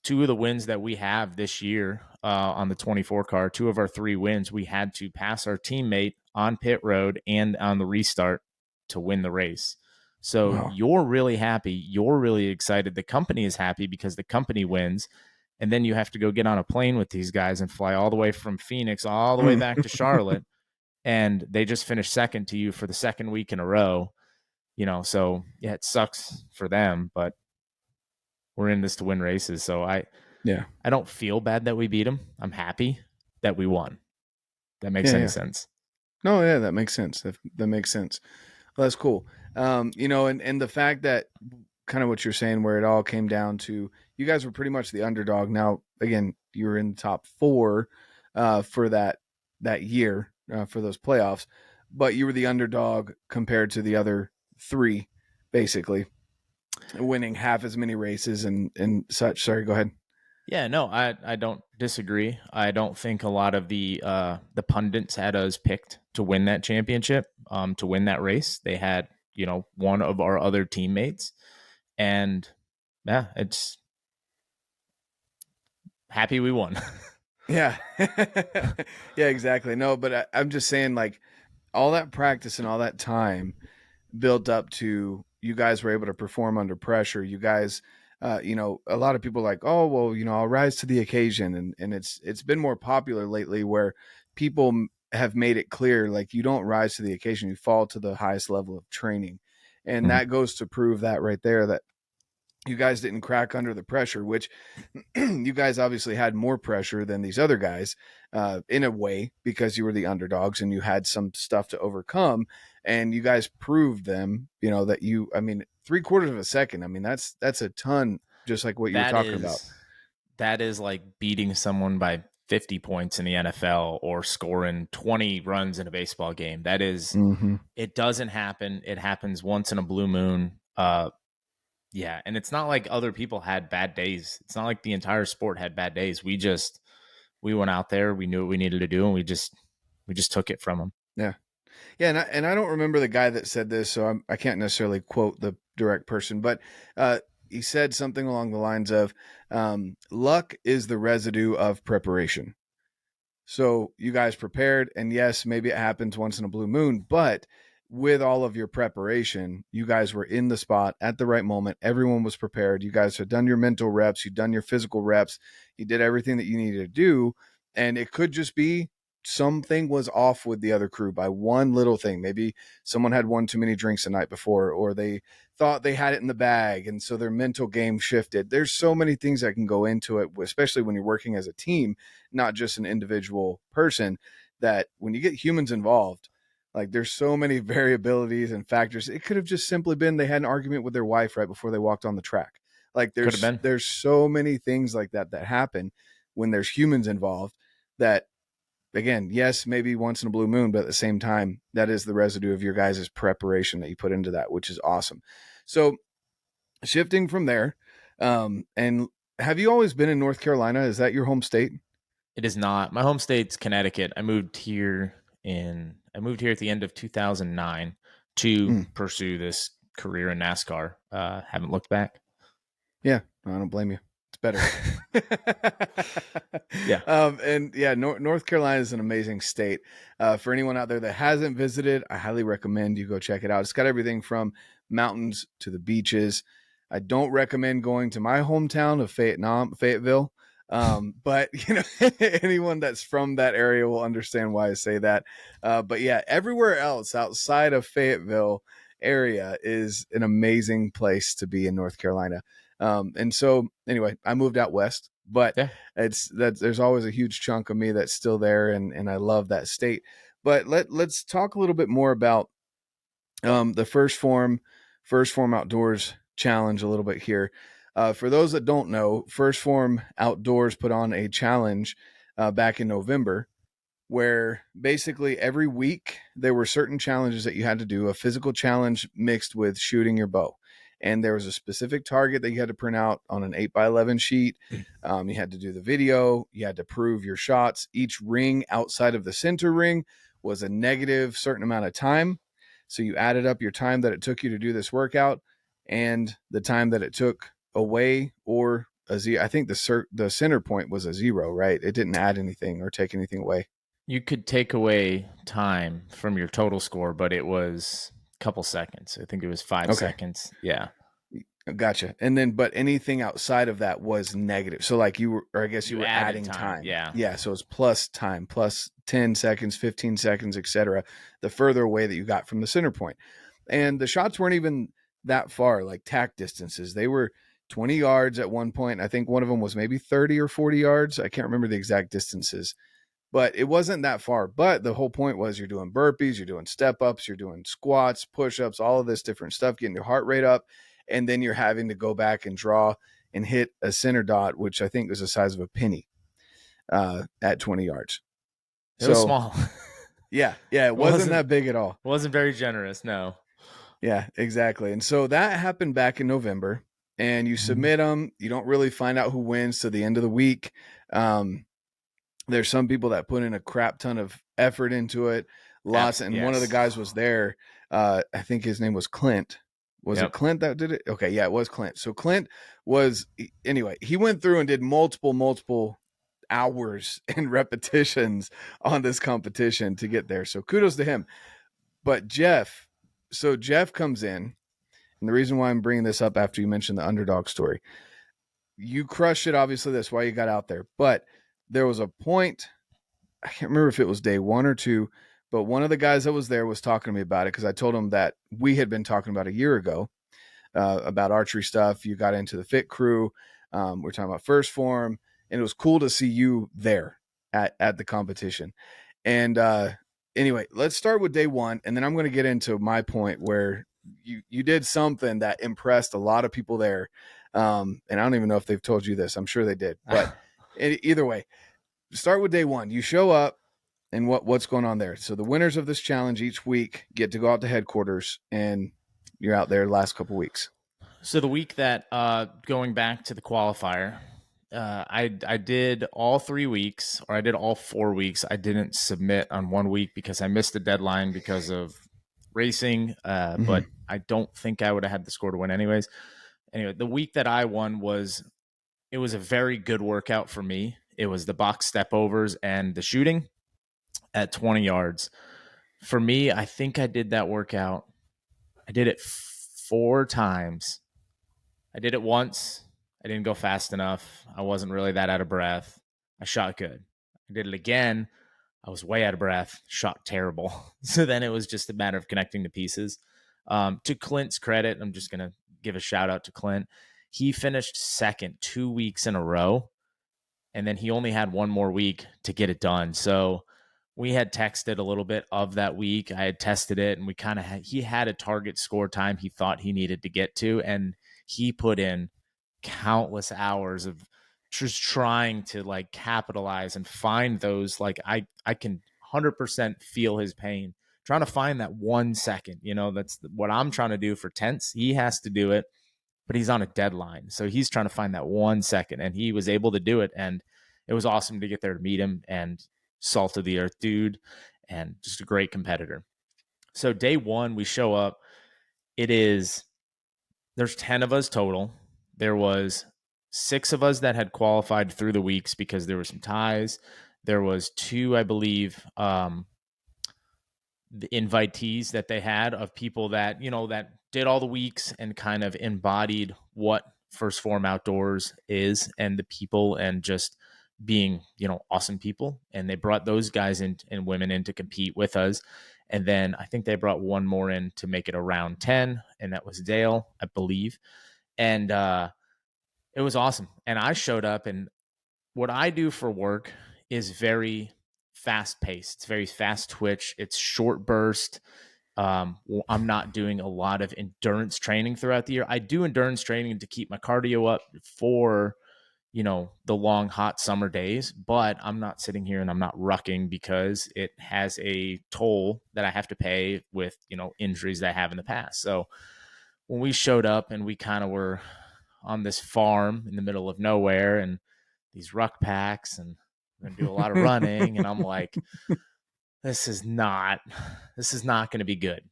Speaker 2: 2 of the wins that we have this year on the 24 car, 2 of our 3 wins, we had to pass our teammate on pit road and on the restart to win the race. So
Speaker 1: Wow.
Speaker 2: you're really happy. You're really excited. The company is happy because the company wins. And then you have to go get on a plane with these guys and fly all the way from Phoenix, all the way
Speaker 1: Hmm.
Speaker 2: back to Charlotte. And they just finished second to you for the second week in a row. So yeah, it sucks for them, but we're in this to win races. So
Speaker 1: Yeah.
Speaker 2: I don't feel bad that we beat them. I'm happy that we won. That makes
Speaker 1: Yeah.
Speaker 2: any
Speaker 1: Yeah.
Speaker 2: sense.
Speaker 1: No, yeah, that makes sense. That makes sense. Well, that's cool. And the fact that kind of what you're saying, where it all came down to you guys were pretty much the underdog. Now, again, you were in the top four for that year for those playoffs, but you were the underdog compared to the other three, basically winning half as many races and such. Sorry, go ahead.
Speaker 2: Yeah, no, I don't disagree. I don't think a lot of the pundits had us picked to win that championship, to win that race. They had, one of our other teammates, and yeah, it's happy we won.
Speaker 1: Yeah, yeah, exactly. No, but I'm just saying, like all that practice and all that time built up to you guys were able to perform under pressure. You guys, a lot of people are like, oh, well, I'll rise to the occasion. And it's been more popular lately where people have made it clear, like you don't rise to the occasion, you fall to the highest level of training. And
Speaker 2: Mhm.
Speaker 1: that goes to prove that right there, that you guys didn't crack under the pressure, which you guys obviously had more pressure than these other guys in a way because you were the underdogs and you had some stuff to overcome. And you guys proved them, that I mean, 3/4 of a second. I mean, that's a ton, just like what you were
Speaker 2: That
Speaker 1: talking about.
Speaker 2: is that is like beating someone by 50 points in the NFL or scoring 20 runs in a baseball game. That is,
Speaker 1: Mm-hmm.
Speaker 2: it doesn't happen. It happens once in a blue moon. Yeah, and it's not like other people had bad days. It's not like the entire sport had bad days. We went out there, we knew what we needed to do, and we just took it from them.
Speaker 1: Yeah. Yeah. And I don't remember the guy that said this, so I can't necessarily quote the direct person, but he said something along the lines of luck is the residue of preparation. So you guys prepared, and yes, maybe it happens once in a blue moon, but with all of your preparation, you guys were in the spot at the right moment. Everyone was prepared. You guys had done your mental reps, you'd done your physical reps, you did everything that you needed to do. And it could just be something was off with the other crew by one little thing. Maybe someone had one too many drinks the night before, or they thought they had it in the bag. And so their mental game shifted. There's so many things that can go into it, especially when you're working as a team, not just an individual person, that when you get humans involved, like there's so many variabilities and factors. It could have just simply been they had an argument with their wife right before they walked on the track. Like
Speaker 2: Could have been.
Speaker 1: there's so many things like that happen when there's humans involved that, again, yes, maybe once in a blue moon, but at the same time, that is the residue of your guys' preparation that you put into that, which is awesome. So shifting from there, and have you always been in North Carolina? Is that your home state?
Speaker 2: It is not. My home state's Connecticut. I moved here at the end of 2009 to
Speaker 1: Mm.
Speaker 2: pursue this career in NASCAR. Haven't looked back.
Speaker 1: Yeah, I don't blame you. It's better.
Speaker 2: Yeah.
Speaker 1: And yeah, North Carolina is an amazing state. For anyone out there that hasn't visited, I highly recommend you go check it out. It's got everything from mountains to the beaches. I don't recommend going to my hometown of Fayetteville. But anyone that's from that area will understand why I say that. But yeah, everywhere else outside of Fayetteville area is an amazing place to be in North Carolina. And so anyway, I moved out west, but
Speaker 2: Yeah.
Speaker 1: there's always a huge chunk of me that's still there, and I love that state. But let's talk a little bit more about the first form outdoors challenge a little bit here. For those that don't know, First Form Outdoors put on a challenge back in November where basically every week there were certain challenges that you had to do, a physical challenge mixed with shooting your bow. And there was a specific target that you had to print out on an 8x11 sheet. You had to do the video. You had to prove your shots. Each ring outside of the center ring was a negative certain amount of time. So you added up your time that it took you to do this workout and the time that it took away, or a zero. I think the center point was a zero, right? It didn't add anything or take anything away.
Speaker 2: You could take away time from your total score, but it was a couple seconds. I think it was 5
Speaker 1: Okay.
Speaker 2: seconds. Yeah.
Speaker 1: Gotcha. And then, but anything outside of that was negative. So like you were, or I guess you
Speaker 2: You
Speaker 1: were
Speaker 2: added
Speaker 1: adding time.
Speaker 2: Yeah.
Speaker 1: Yeah. So it's plus time, plus 10 seconds, 15 seconds, etc. The further away that you got from the center point. And the shots weren't even that far, like tack distances. They were 20 yards at one point. I think one of them was maybe 30 or 40 yards. I can't remember the exact distances. but it wasn't that far. But the whole point was you're doing burpees, you're doing step ups, you're doing squats, push ups, all of this different stuff, getting your heart rate up. And then you're having to go back and draw and hit a center dot, which I think was the size of a penny at 20 yards.
Speaker 2: It was
Speaker 1: So,
Speaker 2: small.
Speaker 1: yeah, it wasn't that big at all.
Speaker 2: Wasn't very generous, no.
Speaker 1: Yeah, exactly. And so that happened back in November, and you submit them. You don't really find out who wins to the end of the week. There's some people that put in a crap ton of effort into it, lots. And one of the guys was there. I think his name was Clint. Was it Clint that did it? Okay, yeah, it was Clint. So Clint was, anyway, he went through and did multiple hours and repetitions on this competition to get there. So kudos to him. But Jeff comes in, and the reason why I'm bringing this up after you mentioned the underdog story, you crushed it. Obviously, that's why you got out there. But there was a point, I can't remember if it was day 1 or 2, but one of the guys that was there was talking to me about it because I told him that we had been talking about a year ago about archery stuff. You got into the fit crew. We're talking about first Phorm, and it was cool to see you there at the competition. And anyway, let's start with day 1, and then I'm going to get into my point where you did something that impressed a lot of people there. And I don't even know if they've told you this. I'm sure they did. But either way, start with day 1. You show up, and what's going on there? So the winners of this challenge each week get to go out to headquarters, and you're out there the last couple of weeks.
Speaker 2: So the week that going back to the qualifier, I did all 3 weeks, or I did all 4 weeks. I didn't submit on 1 week because I missed the deadline because of racing. But I don't think I would have had the score to win anyways. Anyway, the week that I won it was a very good workout for me. It was the box step overs and the shooting at 20 yards. For me, I think I did that workout. I did it 4 times. I did it once. I didn't go fast enough. I wasn't really that out of breath. I shot good. I did it again. I was way out of breath, shot terrible. So then it was just a matter of connecting the pieces. To Clint's credit, I'm just going to give a shout out to Clint. He finished second 2 weeks in a row, and then he only had 1 more week to get it done. So we had texted a little bit of that week. I had tested it, and we kind of he had a target score time he thought he needed to get to, and he put in countless hours of just trying to like capitalize and find those. Like I can 100% feel his pain trying to find that 1 second. That's what I'm trying to do for tenths. He has to do it, but he's on a deadline. So he's trying to find that 1 second, and he was able to do it. And it was awesome to get there to meet him, and salt of the earth dude, and just a great competitor. So day 1, we show up. There's 10 of us total. There was 6 of us that had qualified through the weeks because there were some ties. There was 2, I believe, the invitees that they had of people that, that did all the weeks and kind of embodied what First Phorm Outdoors is, and the people, and just being, awesome people. And they brought those guys in and women in to compete with us. And then I think they brought 1 more in to make it around 10, and that was Dale, I believe. And it was awesome. And I showed up, and what I do for work is very fast paced. It's very fast twitch. It's short burst. I'm not doing a lot of endurance training throughout the year. I do endurance training to keep my cardio up for, the long, hot summer days, but I'm not sitting here and I'm not rucking because it has a toll that I have to pay with, injuries that I have in the past. So when we showed up and we kind of were on this farm in the middle of nowhere, and these ruck packs, and we're going to do a lot of running, and I'm like, this is not going to be good.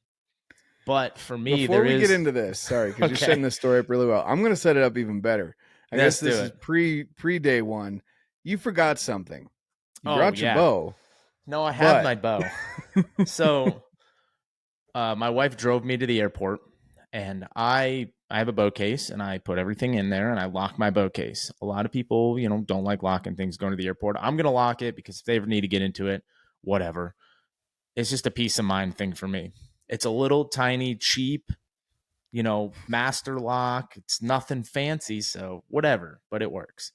Speaker 2: But for me,
Speaker 1: before we get into this, sorry, because you're setting this story up really well, I'm going to set it up even better. I guess this is pre day 1. You forgot something. You brought your bow.
Speaker 2: No, I have my bow. So my wife drove me to the airport, and I have a bow case, and I put everything in there, and I lock my bow case. A lot of people, don't like locking things going to the airport. I'm going to lock it because if they ever need to get into it, whatever. It's just a peace of mind thing for me. It's a little tiny, cheap, master lock. It's nothing fancy, so whatever, but it works.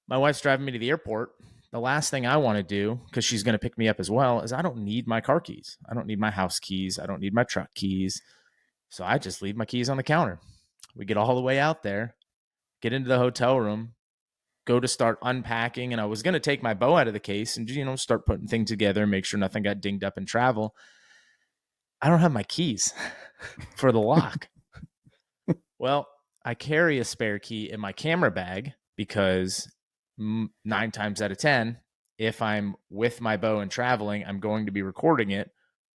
Speaker 2: My wife's driving me to the airport, the last thing I want to do, because she's going to pick me up as well, is I don't need my car keys. I don't need my house keys. I don't need my truck keys. So I just leave my keys on the counter. We get all the way out there, get into the hotel room, go to start unpacking. And I was going to take my bow out of the case and, start putting things together, make sure nothing got dinged up in travel. I don't have my keys for the lock. Well, I carry a spare key in my camera bag because 9 times out of 10, if I'm with my bow and traveling, I'm going to be recording it.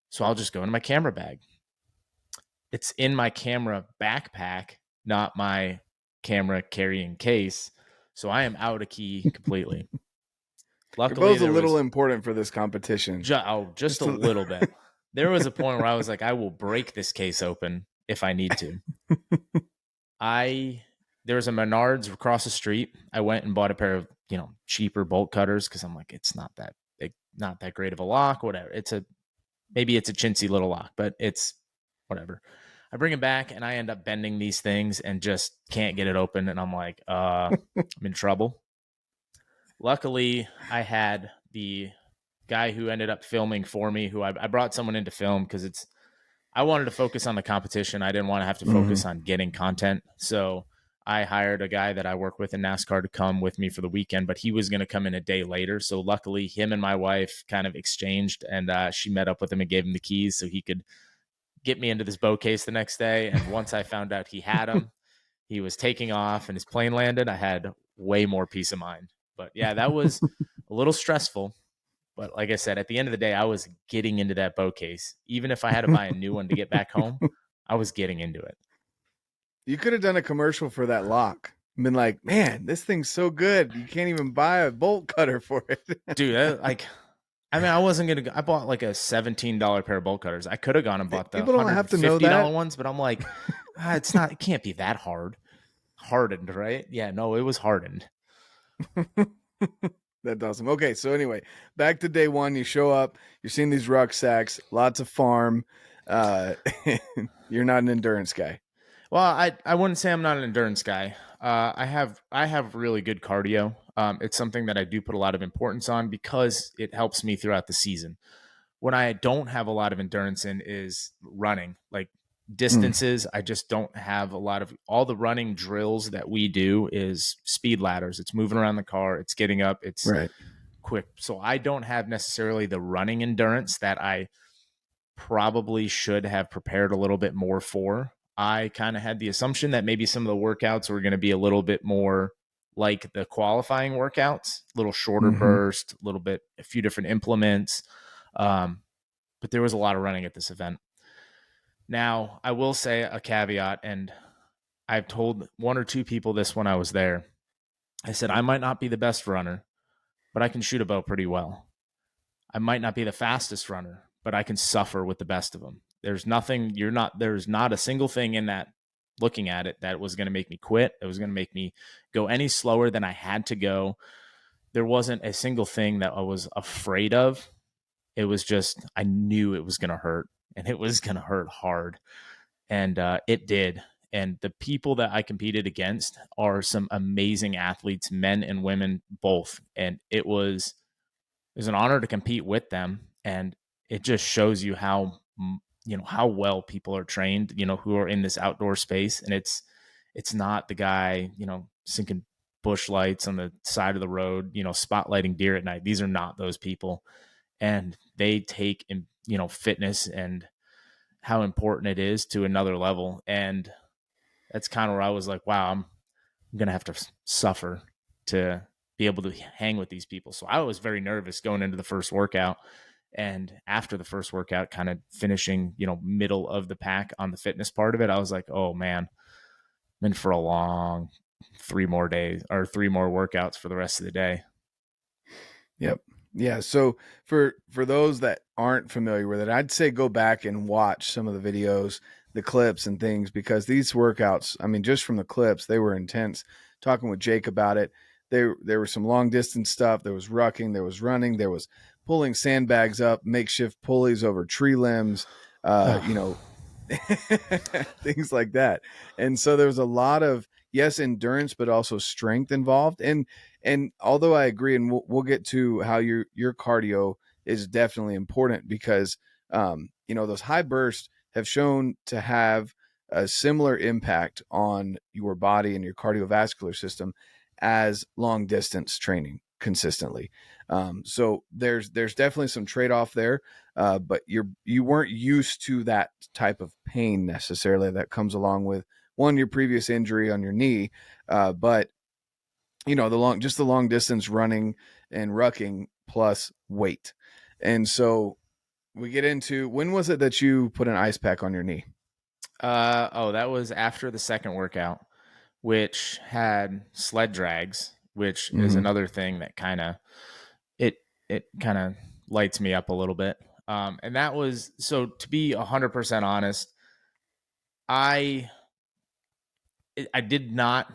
Speaker 2: So I'll just go into my camera bag. It's in my camera backpack, not my camera carrying case. So I am out a key completely.
Speaker 1: Luckily, your bow's a little important for this competition.
Speaker 2: Just a little bit. There was a point where I was like, I will break this case open if I need to. There was a Menards across the street. I went and bought a pair of, cheaper bolt cutters because I'm like, it's not that big, not that great of a lock, whatever. Maybe it's a chintzy little lock, but it's whatever. I bring it back and I end up bending these things and just can't get it open. And I'm like, I'm in trouble. Luckily, I had the guy who ended up filming for me, who I brought someone in to film because I wanted to focus on the competition. I didn't want to have to focus on getting content. So I hired a guy that I work with in NASCAR to come with me for the weekend, but he was going to come in a day later. So luckily, him and my wife kind of exchanged, and she met up with him and gave him the keys so he could get me into this bow case the next day. And once I found out he had them, he was taking off and his plane landed, I had way more peace of mind. But yeah, that was a little stressful. But like I said, at the end of the day, I was getting into that bow case. Even if I had to buy a new one to get back home, I was getting into it.
Speaker 1: You could have done a commercial for that lock. Been like, man, this thing's so good. You can't even buy a bolt cutter for it.
Speaker 2: Dude, I wasn't going to, I bought like a $17 pair of bolt cutters. I could have gone and bought the
Speaker 1: People don't have to know that.
Speaker 2: ones, but I'm like, it can't be that hard. Hardened, right? Yeah, no, it was hardened.
Speaker 1: That's awesome. Okay, so anyway, back to day one. You show up, you're seeing these rucksacks, lots of Phorm. You're not an endurance guy.
Speaker 2: Well, I wouldn't say I'm not an endurance guy. I have really good cardio. It's something that I do put a lot of importance on because it helps me throughout the season. What I don't have a lot of endurance in is running, like distances. I just don't have a lot of, all the running drills that we do is speed ladders. It's moving around the car. It's getting up. It's quick. So I don't have necessarily the running endurance that I probably should have prepared a little bit more for. I kind of had the assumption that maybe some of the workouts were going to be a little bit more like the qualifying workouts, a little shorter burst, a few different implements. But there was a lot of running at this event. Now, I will say a caveat, and I've told one or two people this when I was there. I said, I might not be the best runner, but I can shoot a bow pretty well. I might not be the fastest runner, but I can suffer with the best of them. There's not a single thing in that, looking at it, that was going to make me quit. It was going to make me go any slower than I had to go. There wasn't a single thing that I was afraid of. It was just, I knew it was going to hurt, and it was going to hurt hard. And it did. And the people that I competed against are some amazing athletes, men and women both. And it was an honor to compete with them. And it just shows you how well people are trained, who are in this outdoor space. And it's not the guy, sinking bush lights on the side of the road, spotlighting deer at night. These are not those people. And they take, fitness and how important it is to another level. And that's kind of where I was like, wow, I'm going to have to suffer to be able to hang with these people. So I was very nervous going into the first workout. And after the first workout, kind of finishing, middle of the pack on the fitness part of it, I was like, oh man, I'm in for a long 3 more days or 3 more workouts for the rest of the day.
Speaker 1: Yep. Yeah. So for those that aren't familiar with it, I'd say go back and watch some of the videos, the clips and things, because these workouts, I mean, just from the clips, they were intense. Talking with Jake about it, there was some long distance stuff. There was rucking, there was running, there was pulling sandbags up, makeshift pulleys over tree limbs, things like that. And so there was a lot of, yes, endurance, but also strength involved. And And although I agree, and we'll get to how your cardio is definitely important because those high bursts have shown to have a similar impact on your body and your cardiovascular system as long distance training consistently. So there's definitely some trade off there, but you weren't used to that type of pain necessarily that comes along with your previous injury on your knee, but the long distance running and rucking plus weight. And so we get into, when was it that you put an ice pack on your knee?
Speaker 2: That was after the second workout, which had sled drags, which is
Speaker 1: Mm-hmm.
Speaker 2: another thing that it kind of lights me up a little bit. And that was, so to be 100% honest, I I did not.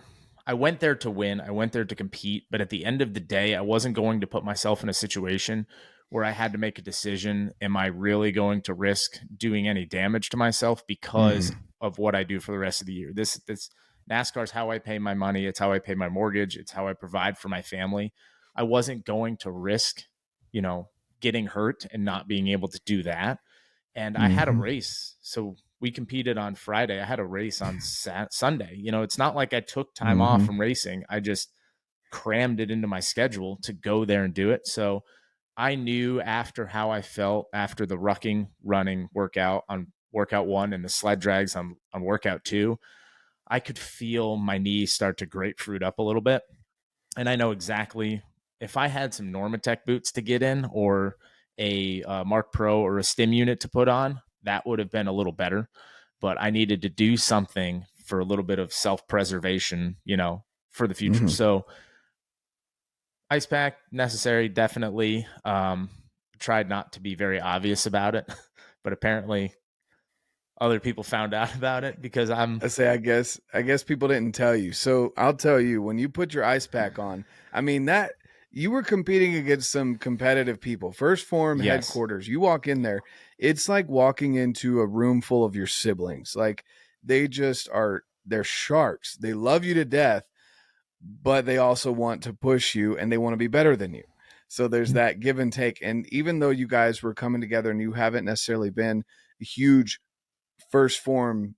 Speaker 2: I went there to win. I went there to compete. But at the end of the day, I wasn't going to put myself in a situation where I had to make a decision. Am I really going to risk doing any damage to myself because
Speaker 1: Mm-hmm.
Speaker 2: of what I do for the rest of the year? This NASCAR is how I pay my money. It's how I pay my mortgage. It's how I provide for my family. I wasn't going to risk, you know, getting hurt and not being able to do that. And I had a
Speaker 1: Mm-hmm.
Speaker 2: race. So we competed on Friday. I had a race on Sunday. You know, it's not like I took time off
Speaker 1: Mm-hmm.
Speaker 2: from racing. I just crammed it into my schedule to go there and do it. So I knew after how I felt after the rucking running workout on workout 1 and the sled drags on workout 2, I could feel my knees start to grapefruit up a little bit. And I know exactly, if I had some Normatec boots to get in or a Mark Pro or a stim unit to put on, that would have been a little better. But I needed to do something for a little bit of self-preservation, you know, for the future.
Speaker 1: Mm-hmm.
Speaker 2: So ice pack necessary, definitely. Tried not to be very obvious about it, but apparently other people found out about it because I'm,
Speaker 1: I say, I guess people didn't tell you. So I'll tell you, when you put your ice pack on, I mean that you were competing against some competitive people. First Phorm
Speaker 2: yes.
Speaker 1: headquarters. You walk in there, it's like walking into a room full of your siblings. Like they just are. They're sharks. They love you to death, but they also want to push you and they want to be better than you. So there's that give and take. And even though you guys were coming together and you haven't necessarily been a huge first Phorm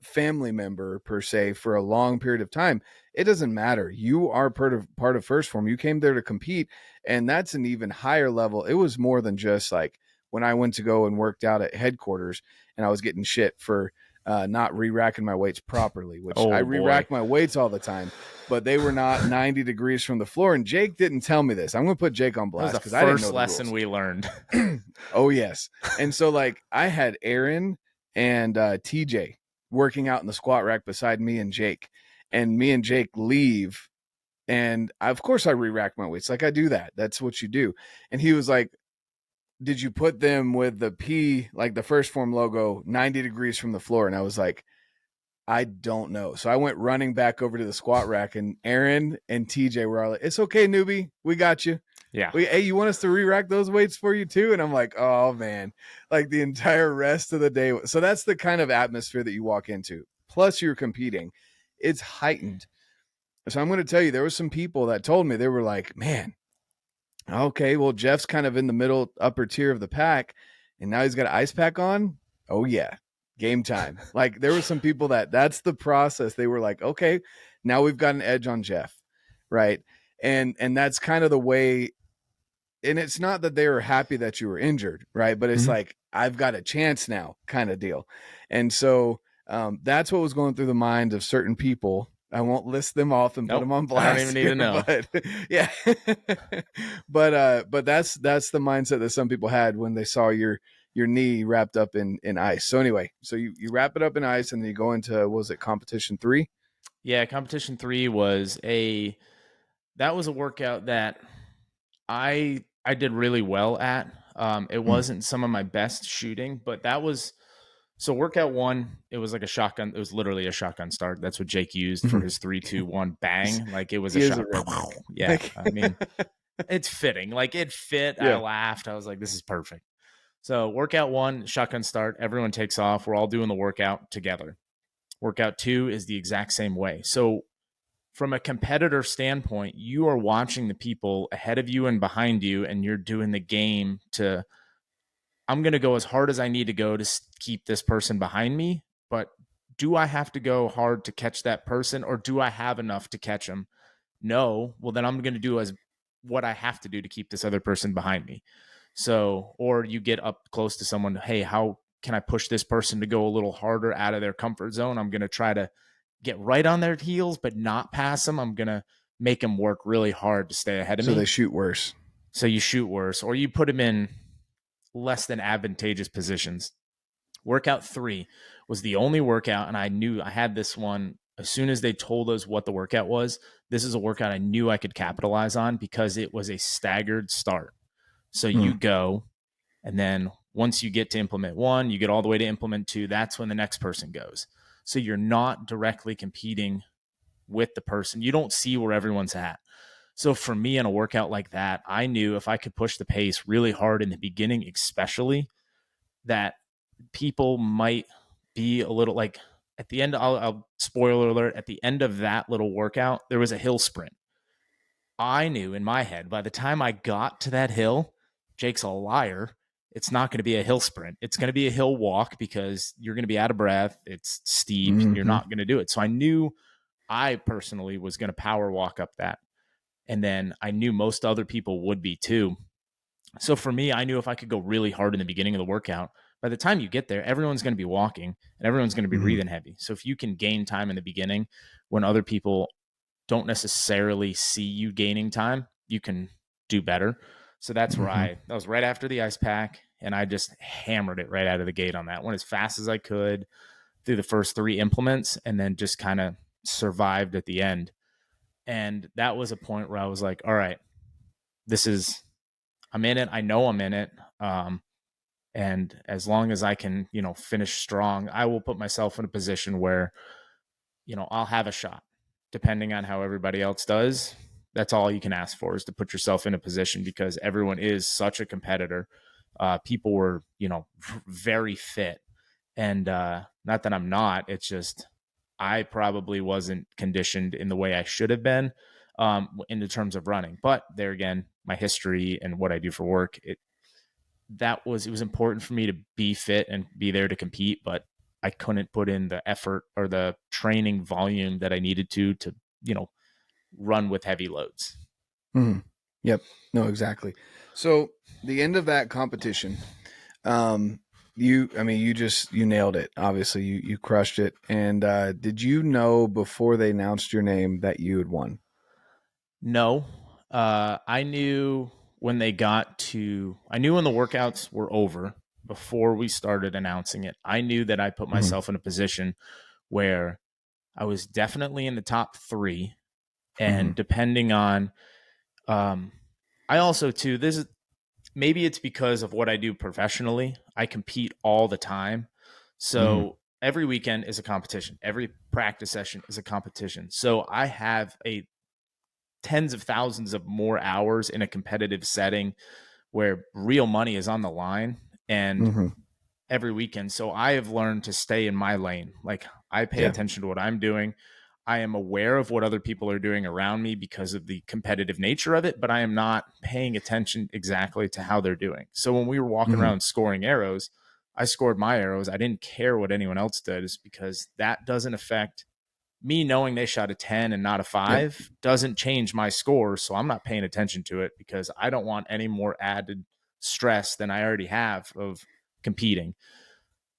Speaker 1: family member per se for a long period of time, it doesn't matter. You are part of first Phorm. You came there to compete, and that's an even higher level. It was more than just like when I went to go and worked out at headquarters, and I was getting shit for not re-racking my weights properly, which I
Speaker 2: Oh boy.
Speaker 1: re-rack my weights all the time, but they were not 90 degrees from the floor. And Jake didn't tell me this. I'm going to put Jake on
Speaker 2: That was
Speaker 1: blast
Speaker 2: the
Speaker 1: because I didn't know
Speaker 2: first
Speaker 1: the
Speaker 2: lesson
Speaker 1: rules.
Speaker 2: we learned.
Speaker 1: Oh yes. And so like I had Aaron and TJ working out in the squat rack beside me and Jake. And me and Jake leave. And of course I re-rack my weights. Like I do that. That's what you do. And he was like, did you put them with the P, like the first Phorm logo, 90 degrees from the floor? And I was like, I don't know. So I went running back over to the squat rack, and Aaron and TJ were all like, it's okay, newbie. We got you.
Speaker 2: Yeah.
Speaker 1: Hey, you want us to re-rack those weights for you too? And I'm like, oh man, like the entire rest of the day. So that's the kind of atmosphere that you walk into. Plus you're competing. It's heightened. So I'm going to tell you, there were some people that told me, they were like, man, okay, well, Jeff's kind of in the middle upper tier of the pack, and now he's got an ice pack on. Oh yeah, game time. Like there were some people that's the process. They were like, okay, now we've got an edge on Jeff, right? And that's kind of the way. And it's not that they were happy that you were injured, right? But it's
Speaker 2: Mhm.
Speaker 1: like I've got a chance now, kind of deal. And so that's what was going through the minds of certain people. I won't list them off and put
Speaker 2: Nope.
Speaker 1: them on
Speaker 2: I don't even
Speaker 1: blast
Speaker 2: need
Speaker 1: here,
Speaker 2: to know.
Speaker 1: but yeah, but that's the mindset that some people had when they saw your knee wrapped up in ice. So anyway, so you wrap it up in ice and then you go into, what was it, competition 3?
Speaker 2: Yeah, competition 3 that was a workout that I did really well at. It
Speaker 1: Mm.
Speaker 2: wasn't some of my best shooting, but that was, so workout 1, it was like a shotgun. It was literally a shotgun start. That's what Jake used for his 3-2-1
Speaker 1: he's,
Speaker 2: bang. Like it was a
Speaker 1: he is a
Speaker 2: shot.
Speaker 1: redneck.
Speaker 2: Yeah.
Speaker 1: Like,
Speaker 2: I mean, it's fitting. Like it fit. I
Speaker 1: yeah.
Speaker 2: laughed. I was like, this is perfect. So workout 1, shotgun start. Everyone takes off. We're all doing the workout together. Workout 2 is the exact same way. So from a competitor standpoint, you are watching the people ahead of you and behind you, and you're doing the game to, I'm going to go as hard as I need to go to keep this person behind me. But do I have to go hard to catch that person, or do I have enough to catch them? No. Well, then I'm going to do as what I have to do to keep this other person behind me. So, or you get up close to someone, hey, how can I push this person to go a little harder out of their comfort zone? I'm going to try to get right on their heels, but not pass them. I'm going to make them work really hard to stay ahead of
Speaker 1: So
Speaker 2: me.
Speaker 1: they shoot worse.
Speaker 2: So you shoot worse, or you put them in less than advantageous positions. Workout 3 was the only workout, and I knew I had this one as soon as they told us what the workout was. This is a workout I knew I could capitalize on because it was a staggered start. So you go, and then once you get to implement 1, you get all the way to implement 2. That's when the next person goes. So you're not directly competing with the person. You don't see where everyone's at. So for me in a workout like that, I knew if I could push the pace really hard in the beginning, especially, that people might be a little like at the end. I'll spoiler alert, at the end of that little workout, there was a hill sprint. I knew in my head by the time I got to that hill, Jake's a liar. It's not going to be a hill sprint. It's going to be a hill walk because you're going to be out of breath. It's steep. You're not going to do it. So I knew I personally was going to power walk up that. And then I knew most other people would be too. So for me, I knew if I could go really hard in the beginning of the workout, by the time you get there, everyone's going to be walking and everyone's going to be breathing heavy. So if you can gain time in the beginning when other people don't necessarily see you gaining time, you can do better. So that's where that was right after the ice pack, and I just hammered it right out of the gate on that one as fast as I could through the first 3 implements, and then just kind of survived at the end. And that was a point where I was like, all right, I'm in it. I know I'm in it. And as long as I can, finish strong, I will put myself in a position where, I'll have a shot depending on how everybody else does. That's all you can ask for, is to put yourself in a position, because everyone is such a competitor. People were, very fit, and not that I'm not, it's just, I probably wasn't conditioned in the way I should have been, in the terms of running. But there again, my history and what I do for work, it was important for me to be fit and be there to compete, but I couldn't put in the effort or the training volume that I needed to, run with heavy loads.
Speaker 1: Yep. No, exactly. So the end of that competition, you nailed it. Obviously you crushed it. And, did you know before they announced your name that you had won?
Speaker 2: No, I knew when the workouts were over before we started announcing it. I knew that I put myself in a position where I was definitely in the top 3. And depending on, I also too, maybe it's because of what I do professionally. I compete all the time. So every weekend is a competition. Every practice session is a competition. So I have tens of thousands of more hours in a competitive setting where real money is on the line, and every weekend. So I have learned to stay in my lane. Like, I pay attention to what I'm doing. I am aware of what other people are doing around me because of the competitive nature of it, but I am not paying attention exactly to how they're doing. So when we were walking around scoring arrows, I scored my arrows. I didn't care what anyone else does, because that doesn't affect me. Knowing they shot a 10 and not a 5 doesn't change my score. So I'm not paying attention to it, because I don't want any more added stress than I already have of competing.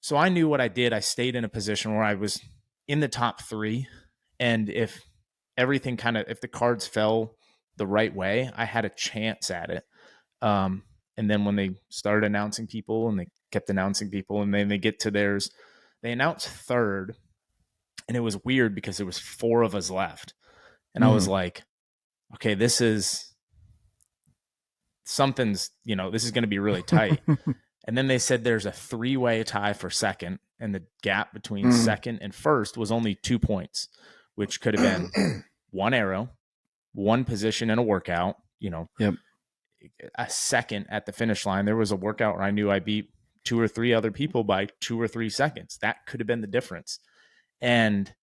Speaker 2: So I knew what I did. I stayed in a position where I was in the top 3. And if if the cards fell the right way, I had a chance at it. And then when they started announcing people, and they kept announcing people, and then they get to theirs, they announced 3rd. And it was weird because there was 4 of us left. And I was like, okay, this is something's, this is going to be really tight. And then they said there's a 3-way tie for 2nd, and the gap between 2nd and 1st was only 2 points, which could have been 1 arrow, 1 position in a workout, a 2nd at the finish line. There was a workout where I knew I beat 2 or 3 other people by 2 or 3 seconds. That could have been the difference. And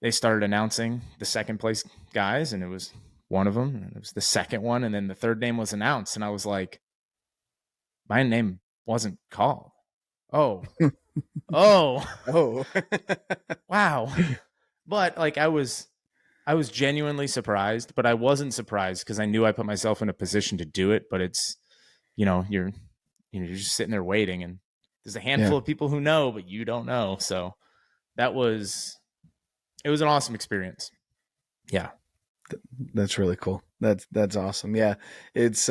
Speaker 2: they started announcing the second place guys, and it was one of them, and it was the second one, and then the third name was announced, and I was like, my name wasn't called. Oh, oh,
Speaker 1: Oh.
Speaker 2: wow. But like I was genuinely surprised, but I wasn't surprised because I knew I put myself in a position to do it. But it's, you're you're just sitting there waiting, and there's a
Speaker 1: Yeah,
Speaker 2: handful of people who know, but you don't know. So that was it was an awesome experience. Yeah.
Speaker 1: that's really cool. That's awesome. Yeah. It's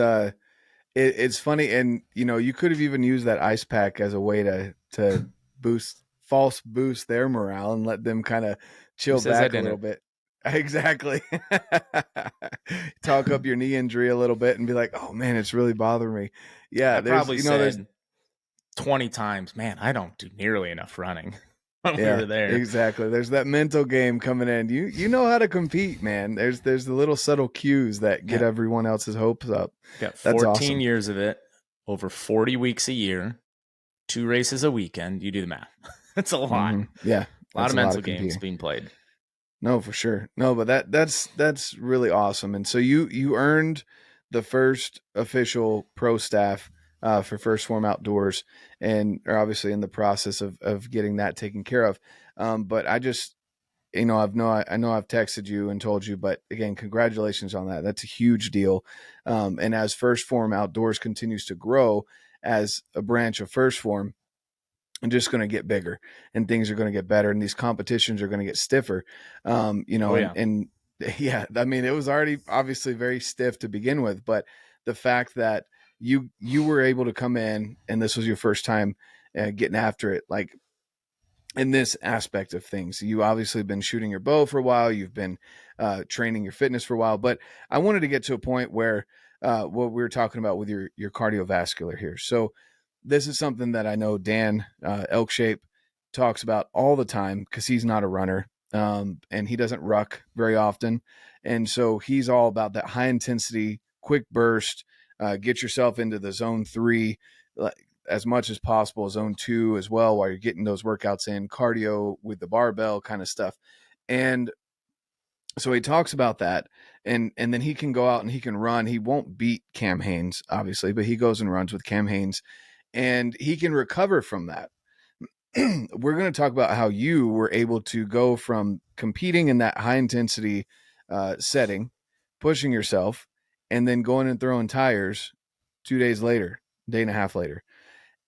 Speaker 1: it's funny, and you could have even used that ice pack as a way to boost their morale and let them kind of
Speaker 2: Who
Speaker 1: chill
Speaker 2: says I
Speaker 1: back a little
Speaker 2: didn't?
Speaker 1: bit. Exactly. Talk up your knee injury a little bit and be like, "Oh man, it's really bothering me." Yeah,
Speaker 2: I
Speaker 1: there's
Speaker 2: probably
Speaker 1: there's
Speaker 2: said 20 times, man, I don't do nearly enough running when we
Speaker 1: yeah,
Speaker 2: were there.
Speaker 1: exactly. There's that mental game coming in. You know how to compete, man. There's the little subtle cues that get
Speaker 2: Yeah.
Speaker 1: everyone else's hopes up.
Speaker 2: Got
Speaker 1: That's
Speaker 2: 14
Speaker 1: awesome.
Speaker 2: years of it, over 40 weeks a year, 2 races a weekend. You do the math. It's a lot.
Speaker 1: Yeah,
Speaker 2: A lot
Speaker 1: that's
Speaker 2: of
Speaker 1: a lot
Speaker 2: mental
Speaker 1: of
Speaker 2: games
Speaker 1: competing.
Speaker 2: being played.
Speaker 1: No, for sure. No, but that's really awesome. And so you earned the first official pro staff for First Form Outdoors, and are obviously in the process of getting that taken care of. But I just I know I've texted you and told you, but again, congratulations on that. That's a huge deal. And as First Form Outdoors continues to grow as a branch of First Form, and just going to get bigger, and things are going to get better, and these competitions are going to get stiffer.
Speaker 2: Oh, yeah.
Speaker 1: And yeah, I mean, it was already obviously very stiff to begin with, but the fact that you were able to come in and this was your first time getting after it, like in this aspect of things. You obviously been shooting your bow for a while, you've been training your fitness for a while, but I wanted to get to a point where what we were talking about with your cardiovascular here. So this is something that I know Dan Elkshape talks about all the time because he's not a runner, and he doesn't ruck very often, and so he's all about that high intensity, quick burst, get yourself into the zone 3 as much as possible, zone 2 as well, while you're getting those workouts in, cardio with the barbell kind of stuff. And so he talks about that, and then he can go out and he can run. He won't beat Cam Hanes, obviously, but he goes and runs with Cam Hanes, and he can recover from that. We're going to talk about how you were able to go from competing in that high intensity setting, pushing yourself, and then going and throwing tires 2 days later, day and a half later,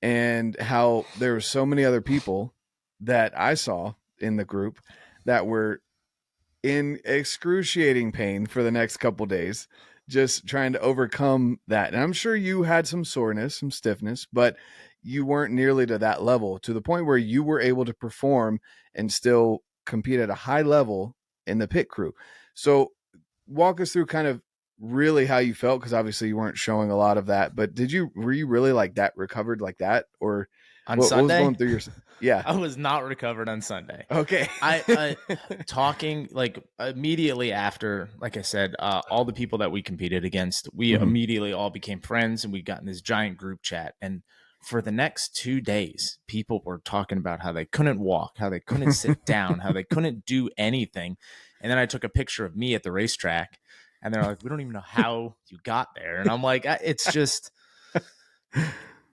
Speaker 1: and how there were so many other people that I saw in the group that were in excruciating pain for the next couple days, just trying to overcome that. And I'm sure you had some soreness, some stiffness, but you weren't nearly to that level, to the point where you were able to perform and still compete at a high level in the pit crew. So walk us through kind of really how you felt, because obviously you weren't showing a lot of that, but were you really like that, recovered like that, or
Speaker 2: On
Speaker 1: what was
Speaker 2: Sunday,
Speaker 1: going through your? Yeah.
Speaker 2: I was not recovered on Sunday.
Speaker 1: Okay.
Speaker 2: I talking like immediately after, like I said, all the people that we competed against, we
Speaker 1: Mhm.
Speaker 2: immediately all became friends, and we got in this giant group chat. And for the next 2 days, people were talking about how they couldn't walk, how they couldn't sit down, how they couldn't do anything. And then I took a picture of me at the racetrack, and they're like, "We don't even know how you got there." And I'm like, "It's just."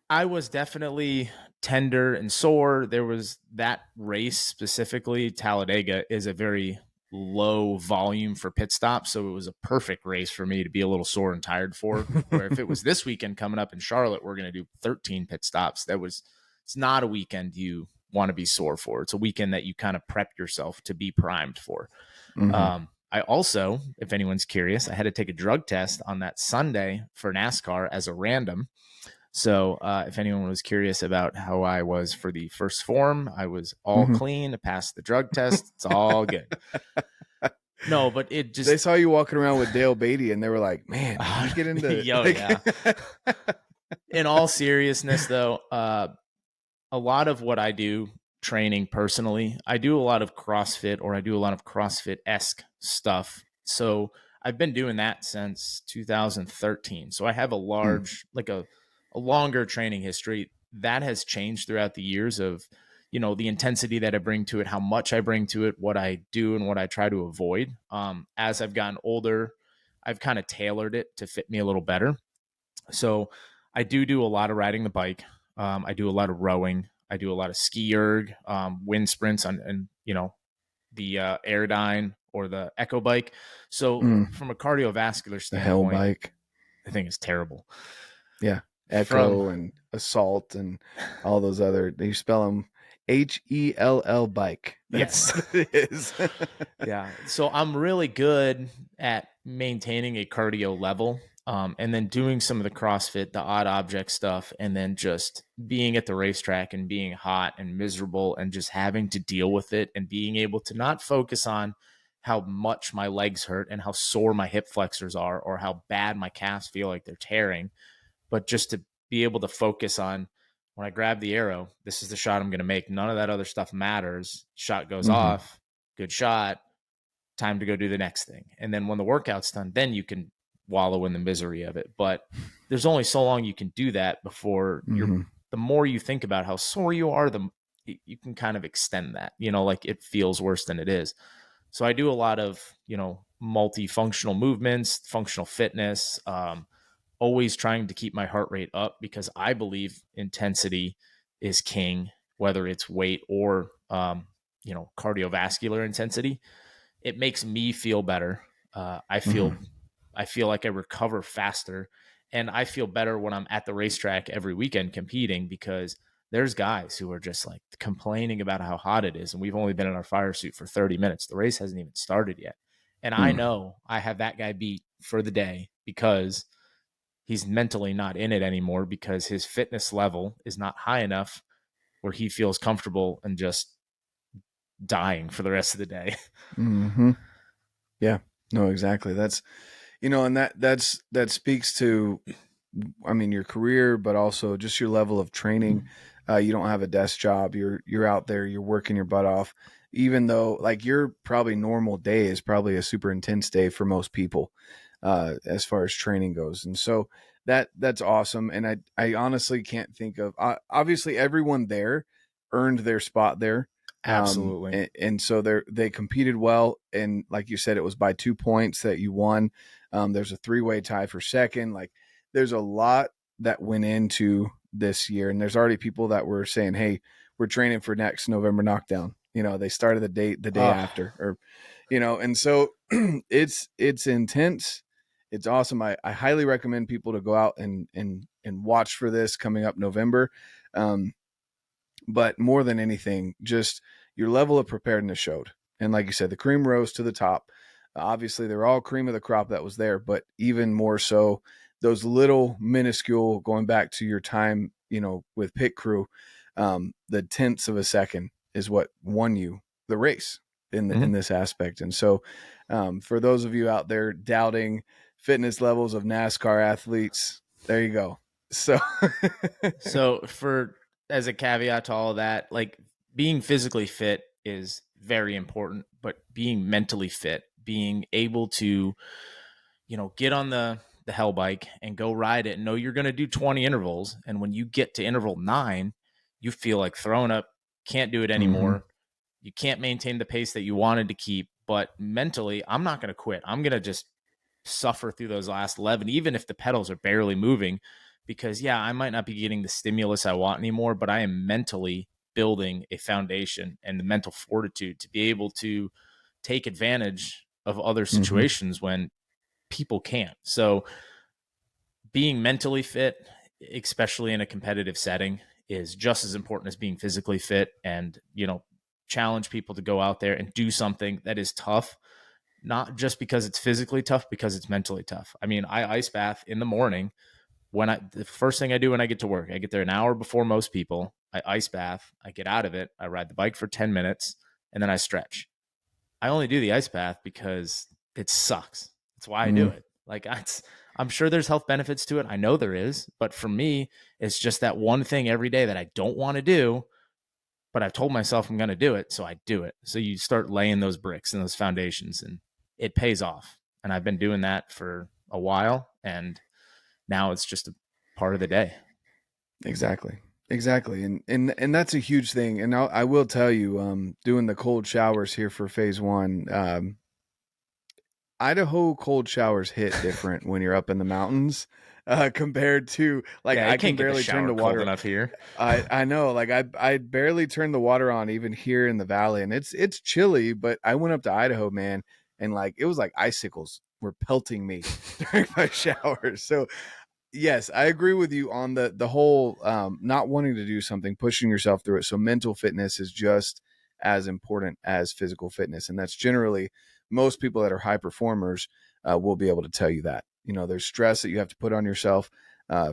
Speaker 2: I was definitely tender and sore. There was that race specifically. Talladega is a very low volume for pit stops, so it was a perfect race for me to be a little sore and tired for. Where if it was this weekend coming up in Charlotte, we're going to do 13 pit stops. It's not a weekend you want to be sore for. It's a weekend that you kind of prep yourself to be primed for.
Speaker 1: Mhm.
Speaker 2: I also, if anyone's curious, I had to take a drug test on that Sunday for NASCAR as a random. So if anyone was curious about how I was for the first form, I was all
Speaker 1: Mhm.
Speaker 2: clean, passed the drug test. It's all good. No, but it
Speaker 1: They
Speaker 2: just,
Speaker 1: saw you walking around with Dale Beatty, and they were like, "Man, did he get into
Speaker 2: yo,
Speaker 1: like?"
Speaker 2: yeah. In all seriousness, though, a lot of what I do training personally, I do a lot of CrossFit, or I do a lot of CrossFit-esque stuff. So I've been doing that since 2013. So I have a
Speaker 1: Hmm.
Speaker 2: large, like a longer training history that has changed throughout the years of, the intensity that I bring to it, how much I bring to it, what I do and what I try to avoid. As I've gotten older, I've kind of tailored it to fit me a little better. So I do a lot of riding the bike. I do a lot of rowing. I do a lot of ski erg, wind sprints and the Airdyne or the Echo bike. So from a cardiovascular
Speaker 1: The Hell
Speaker 2: standpoint,
Speaker 1: bike.
Speaker 2: I think it's terrible.
Speaker 1: Yeah.
Speaker 2: From
Speaker 1: Echo and Assault and all those other, you spell them HELL bike. That's
Speaker 2: yes.
Speaker 1: what it is.
Speaker 2: Yeah. So I'm really good at maintaining a cardio level, and then doing some of the CrossFit, the odd object stuff, and then just being at the racetrack and being hot and miserable and just having to deal with it and being able to not focus on how much my legs hurt and how sore my hip flexors are or how bad my calves feel like they're tearing, but just to be able to focus on when I grab the arrow, this is the shot I'm going to make. None of that other stuff matters. Shot goes off, good shot, time to go do the next thing. And then when the workout's done, then you can wallow in the misery of it. But there's only so long you can do that before the more you think about how sore you are, you can kind of extend that, like it feels worse than it is. So I do a lot of, multifunctional movements, functional fitness, always trying to keep my heart rate up because I believe intensity is king, whether it's weight or, cardiovascular intensity. It makes me feel better. I feel like I recover faster, and I feel better when I'm at the racetrack every weekend competing because there's guys who are just like complaining about how hot it is, and we've only been in our fire suit for 30 minutes. The race hasn't even started yet, and I know I have that guy beat for the day because he's mentally not in it anymore because his fitness level is not high enough where he feels comfortable and just dying for the rest of the day.
Speaker 1: Yeah, no, exactly. That's, and that speaks to, I mean, your career, but also just your level of training. You don't have a desk job. You're out there, you're working your butt off, even though like your probably normal day is probably a super intense day for most people, as far as training goes. And so that's awesome. And I honestly can't think of, obviously everyone there earned their spot there.
Speaker 2: Absolutely.
Speaker 1: And so they competed well. And like you said, it was by 2 points that you won. There's a 3-way tie for second. Like there's a lot that went into this year. And there's already people that were saying, hey, we're training for next November Knockdown. They started the day after, or, and so it's intense. It's awesome. I highly recommend people to go out and watch for this coming up November. But more than anything, just your level of preparedness showed. And like you said, the cream rose to the top. Obviously, they're all cream of the crop that was there, but even more so, those little minuscule, going back to your time, with pit crew, the tenths of a second is what won you the race in this aspect. And so, for those of you out there doubting fitness levels of NASCAR athletes, there you go. So,
Speaker 2: So as a caveat to all of that, like being physically fit is very important, but being mentally fit, being able to, get on the hell bike and go ride it and know you're going to do 20 intervals. And when you get to interval 9, you feel like throwing up, can't do it anymore. You can't maintain the pace that you wanted to keep, but mentally, I'm not going to quit. I'm going to just suffer through those last 11, even if the pedals are barely moving, because yeah, I might not be getting the stimulus I want anymore, but I am mentally building a foundation and the mental fortitude to be able to take advantage of other situations when people can't. So being mentally fit, especially in a competitive setting, is just as important as being physically fit, and, challenge people to go out there and do something that is tough, not just because it's physically tough, because it's mentally tough. I mean, I ice bath in the morning the first thing I do when I get to work. I get there an hour before most people. I ice bath, I get out of it, I ride the bike for 10 minutes, and then I stretch. I only do the ice bath because it sucks. That's why I do it. Like I'm sure there's health benefits to it. I know there is, but for me, it's just that one thing every day that I don't want to do, but I've told myself I'm going to do it, so I do it. So you start laying those bricks and those foundations, and it pays off. And I've been doing that for a while, and now it's just a part of the day.
Speaker 1: Exactly. Exactly. And that's a huge thing. And I will tell you, doing the cold showers here for phase one, Idaho cold showers hit different when you're up in the mountains, compared to like,
Speaker 2: Yeah,
Speaker 1: I
Speaker 2: it
Speaker 1: can
Speaker 2: can't get the
Speaker 1: barely turn
Speaker 2: shower
Speaker 1: the
Speaker 2: cold
Speaker 1: water.
Speaker 2: enough here.
Speaker 1: I know, like I barely turn the water on even here in the valley, and it's chilly. But I went up to Idaho, man, and like it was like icicles were pelting me during my showers. So yes, I agree with you on the whole, not wanting to do something, pushing yourself through it. So mental fitness is just as important as physical fitness, and that's generally most people that are high performers will be able to tell you that. You know, there's stress that you have to put on yourself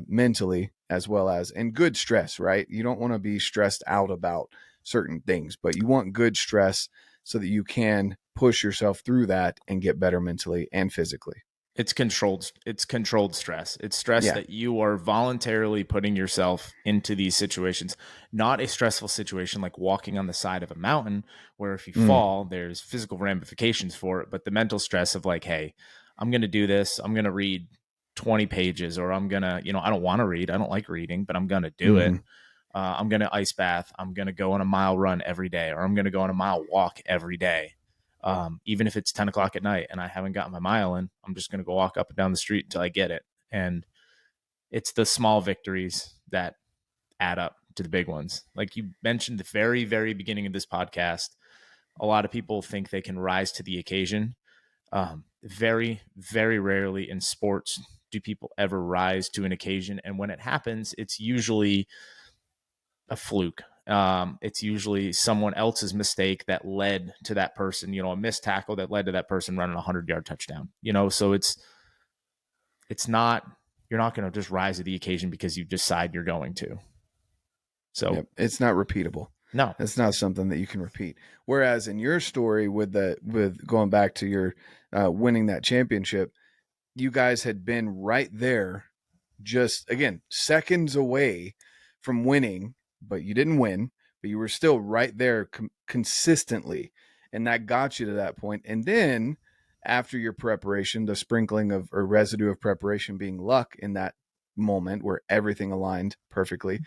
Speaker 1: mentally as well as, and good stress, right? You don't want to be stressed out about certain things, but you want good stress so that you can push yourself through that and get better mentally and physically.
Speaker 2: It's controlled stress. It's stress
Speaker 1: Yeah.
Speaker 2: that you are voluntarily putting yourself into these situations. Not a stressful situation like walking on the side of a mountain where if you
Speaker 1: Mm.
Speaker 2: fall, there's physical ramifications for it, but the mental stress of like, hey, I'm going to do this. I'm going to read 20 pages, or I'm going to, I don't want to read. I don't like reading, but I'm going to do it.
Speaker 1: Hmm.
Speaker 2: I'm going to ice bath. I'm going to go on a mile run every day, or I'm going to go on a mile walk every day. Even if it's 10 o'clock at night and I haven't gotten my mile in, I'm just going to go walk up and down the street until I get it. And it's the small victories that add up to the big ones. Like you mentioned, the very, very beginning of this podcast, a lot of people think they can rise to the occasion. Very, very rarely in sports do people ever rise to an occasion. And when it happens, it's usually a fluke. It's usually someone else's mistake that led to that person, a missed tackle that led to that person running a 100-yard touchdown. So it's not, you're not going to just rise to the occasion because you decide you're going to. So
Speaker 1: Yep. It's not repeatable.
Speaker 2: no,
Speaker 1: It's not something that you can repeat. Whereas in your story with going back to your winning that championship, you guys had been right there, just again seconds away from winning, but you didn't win, but you were still right there consistently, and that got you to that point. And then after your preparation, the sprinkling of or residue of preparation being luck in that moment where everything aligned perfectly,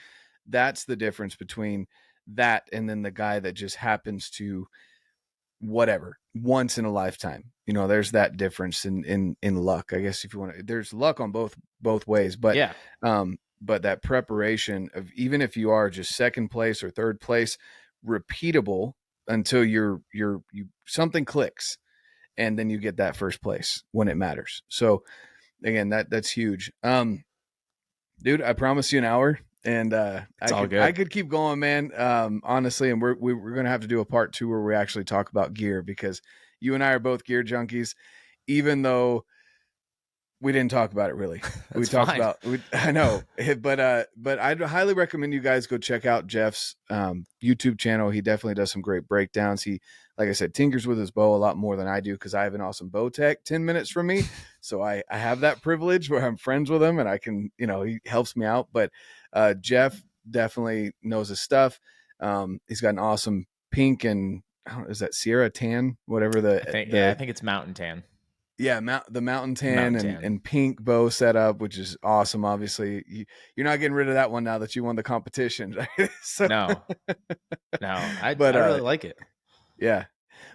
Speaker 1: that's the difference between that and then the guy that just happens to whatever once in a lifetime. There's that difference in luck, I guess, if you want to. There's luck on both ways,
Speaker 2: yeah,
Speaker 1: but that preparation of, even if you are just second place or third place, repeatable until you something clicks, and then you get that first place when it matters. So again, that's huge. Dude, I promised you an hour, and
Speaker 2: it's
Speaker 1: I
Speaker 2: all
Speaker 1: could
Speaker 2: good.
Speaker 1: keep going, man. Honestly, and we're gonna have to do a part two where we actually talk about gear, because you and I are both gear junkies, even though we didn't talk about it really. We
Speaker 2: That's
Speaker 1: talked
Speaker 2: fine.
Speaker 1: about I know, but I'd highly recommend you guys go check out Jeff's YouTube channel. He definitely does some great breakdowns. He, like I said, tinkers with his bow a lot more than I do, because I have an awesome bow tech 10 minutes from me. So I have that privilege where I'm friends with him and I can, he helps me out. But Jeff definitely knows his stuff. He's got an awesome pink and, I don't know, is that Sierra tan, whatever
Speaker 2: I think it's mountain tan.
Speaker 1: yeah, the mountain tan
Speaker 2: Mountain
Speaker 1: and,
Speaker 2: tan.
Speaker 1: and pink bow setup, which is awesome. Obviously, you're not getting rid of that one now that you won the competition. Right? So,
Speaker 2: No, no,
Speaker 1: but
Speaker 2: I really like it.
Speaker 1: yeah.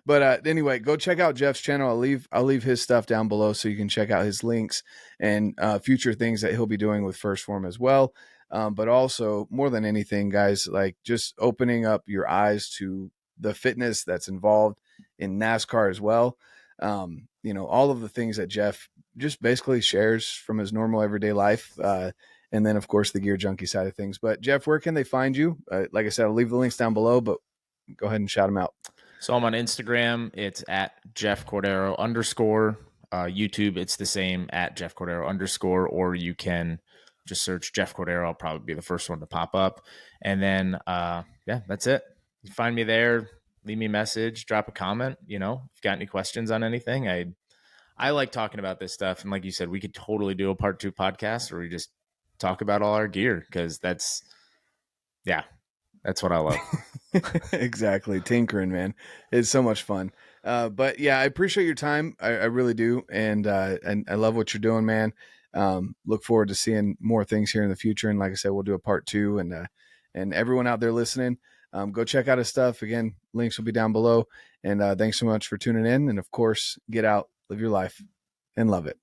Speaker 1: But anyway, go check out Jeff's channel. I'll leave his stuff down below so you can check out his links and future things that he'll be doing with First Form as well. But also, more than anything, guys, like just opening up your eyes to the fitness that's involved in NASCAR as well. All of the things that Jeff just basically shares from his normal everyday life. And then, of course, the gear junkie side of things. But Jeff, where can they find you? Like I said, I'll leave the links down below, but go ahead and shout them out.
Speaker 2: So I'm on Instagram. It's at Jeff Cordero _. YouTube, it's the same at Jeff Cordero _, or you can just search Jeff Cordero. I'll probably be the first one to pop up. And then, yeah, that's it. You find me there. Leave me a message. Drop a comment. If you got any questions on anything, I like talking about this stuff. And like you said, we could totally do a part 2 podcast where we just talk about all our gear, because that's what I love.
Speaker 1: Exactly. Tinkering, man. It's so much fun. But yeah, I appreciate your time. I really do. And I love what you're doing, man. Look forward to seeing more things here in the future. And like I said, we'll do a part 2 And everyone out there listening, go check out his stuff. Again, links will be down below. And thanks so much for tuning in. And of course, get out, live your life, and love it.